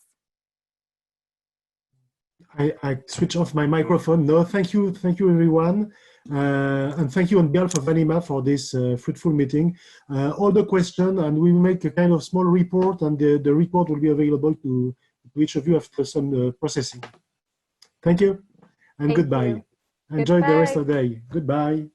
I switch off my microphone. No, thank you everyone. And thank you on behalf of ANIMA for this fruitful meeting. All the questions, and we will make a kind of small report, and the report will be available to each of you after some processing. Thank you, and goodbye. Enjoy the rest of the day. Goodbye.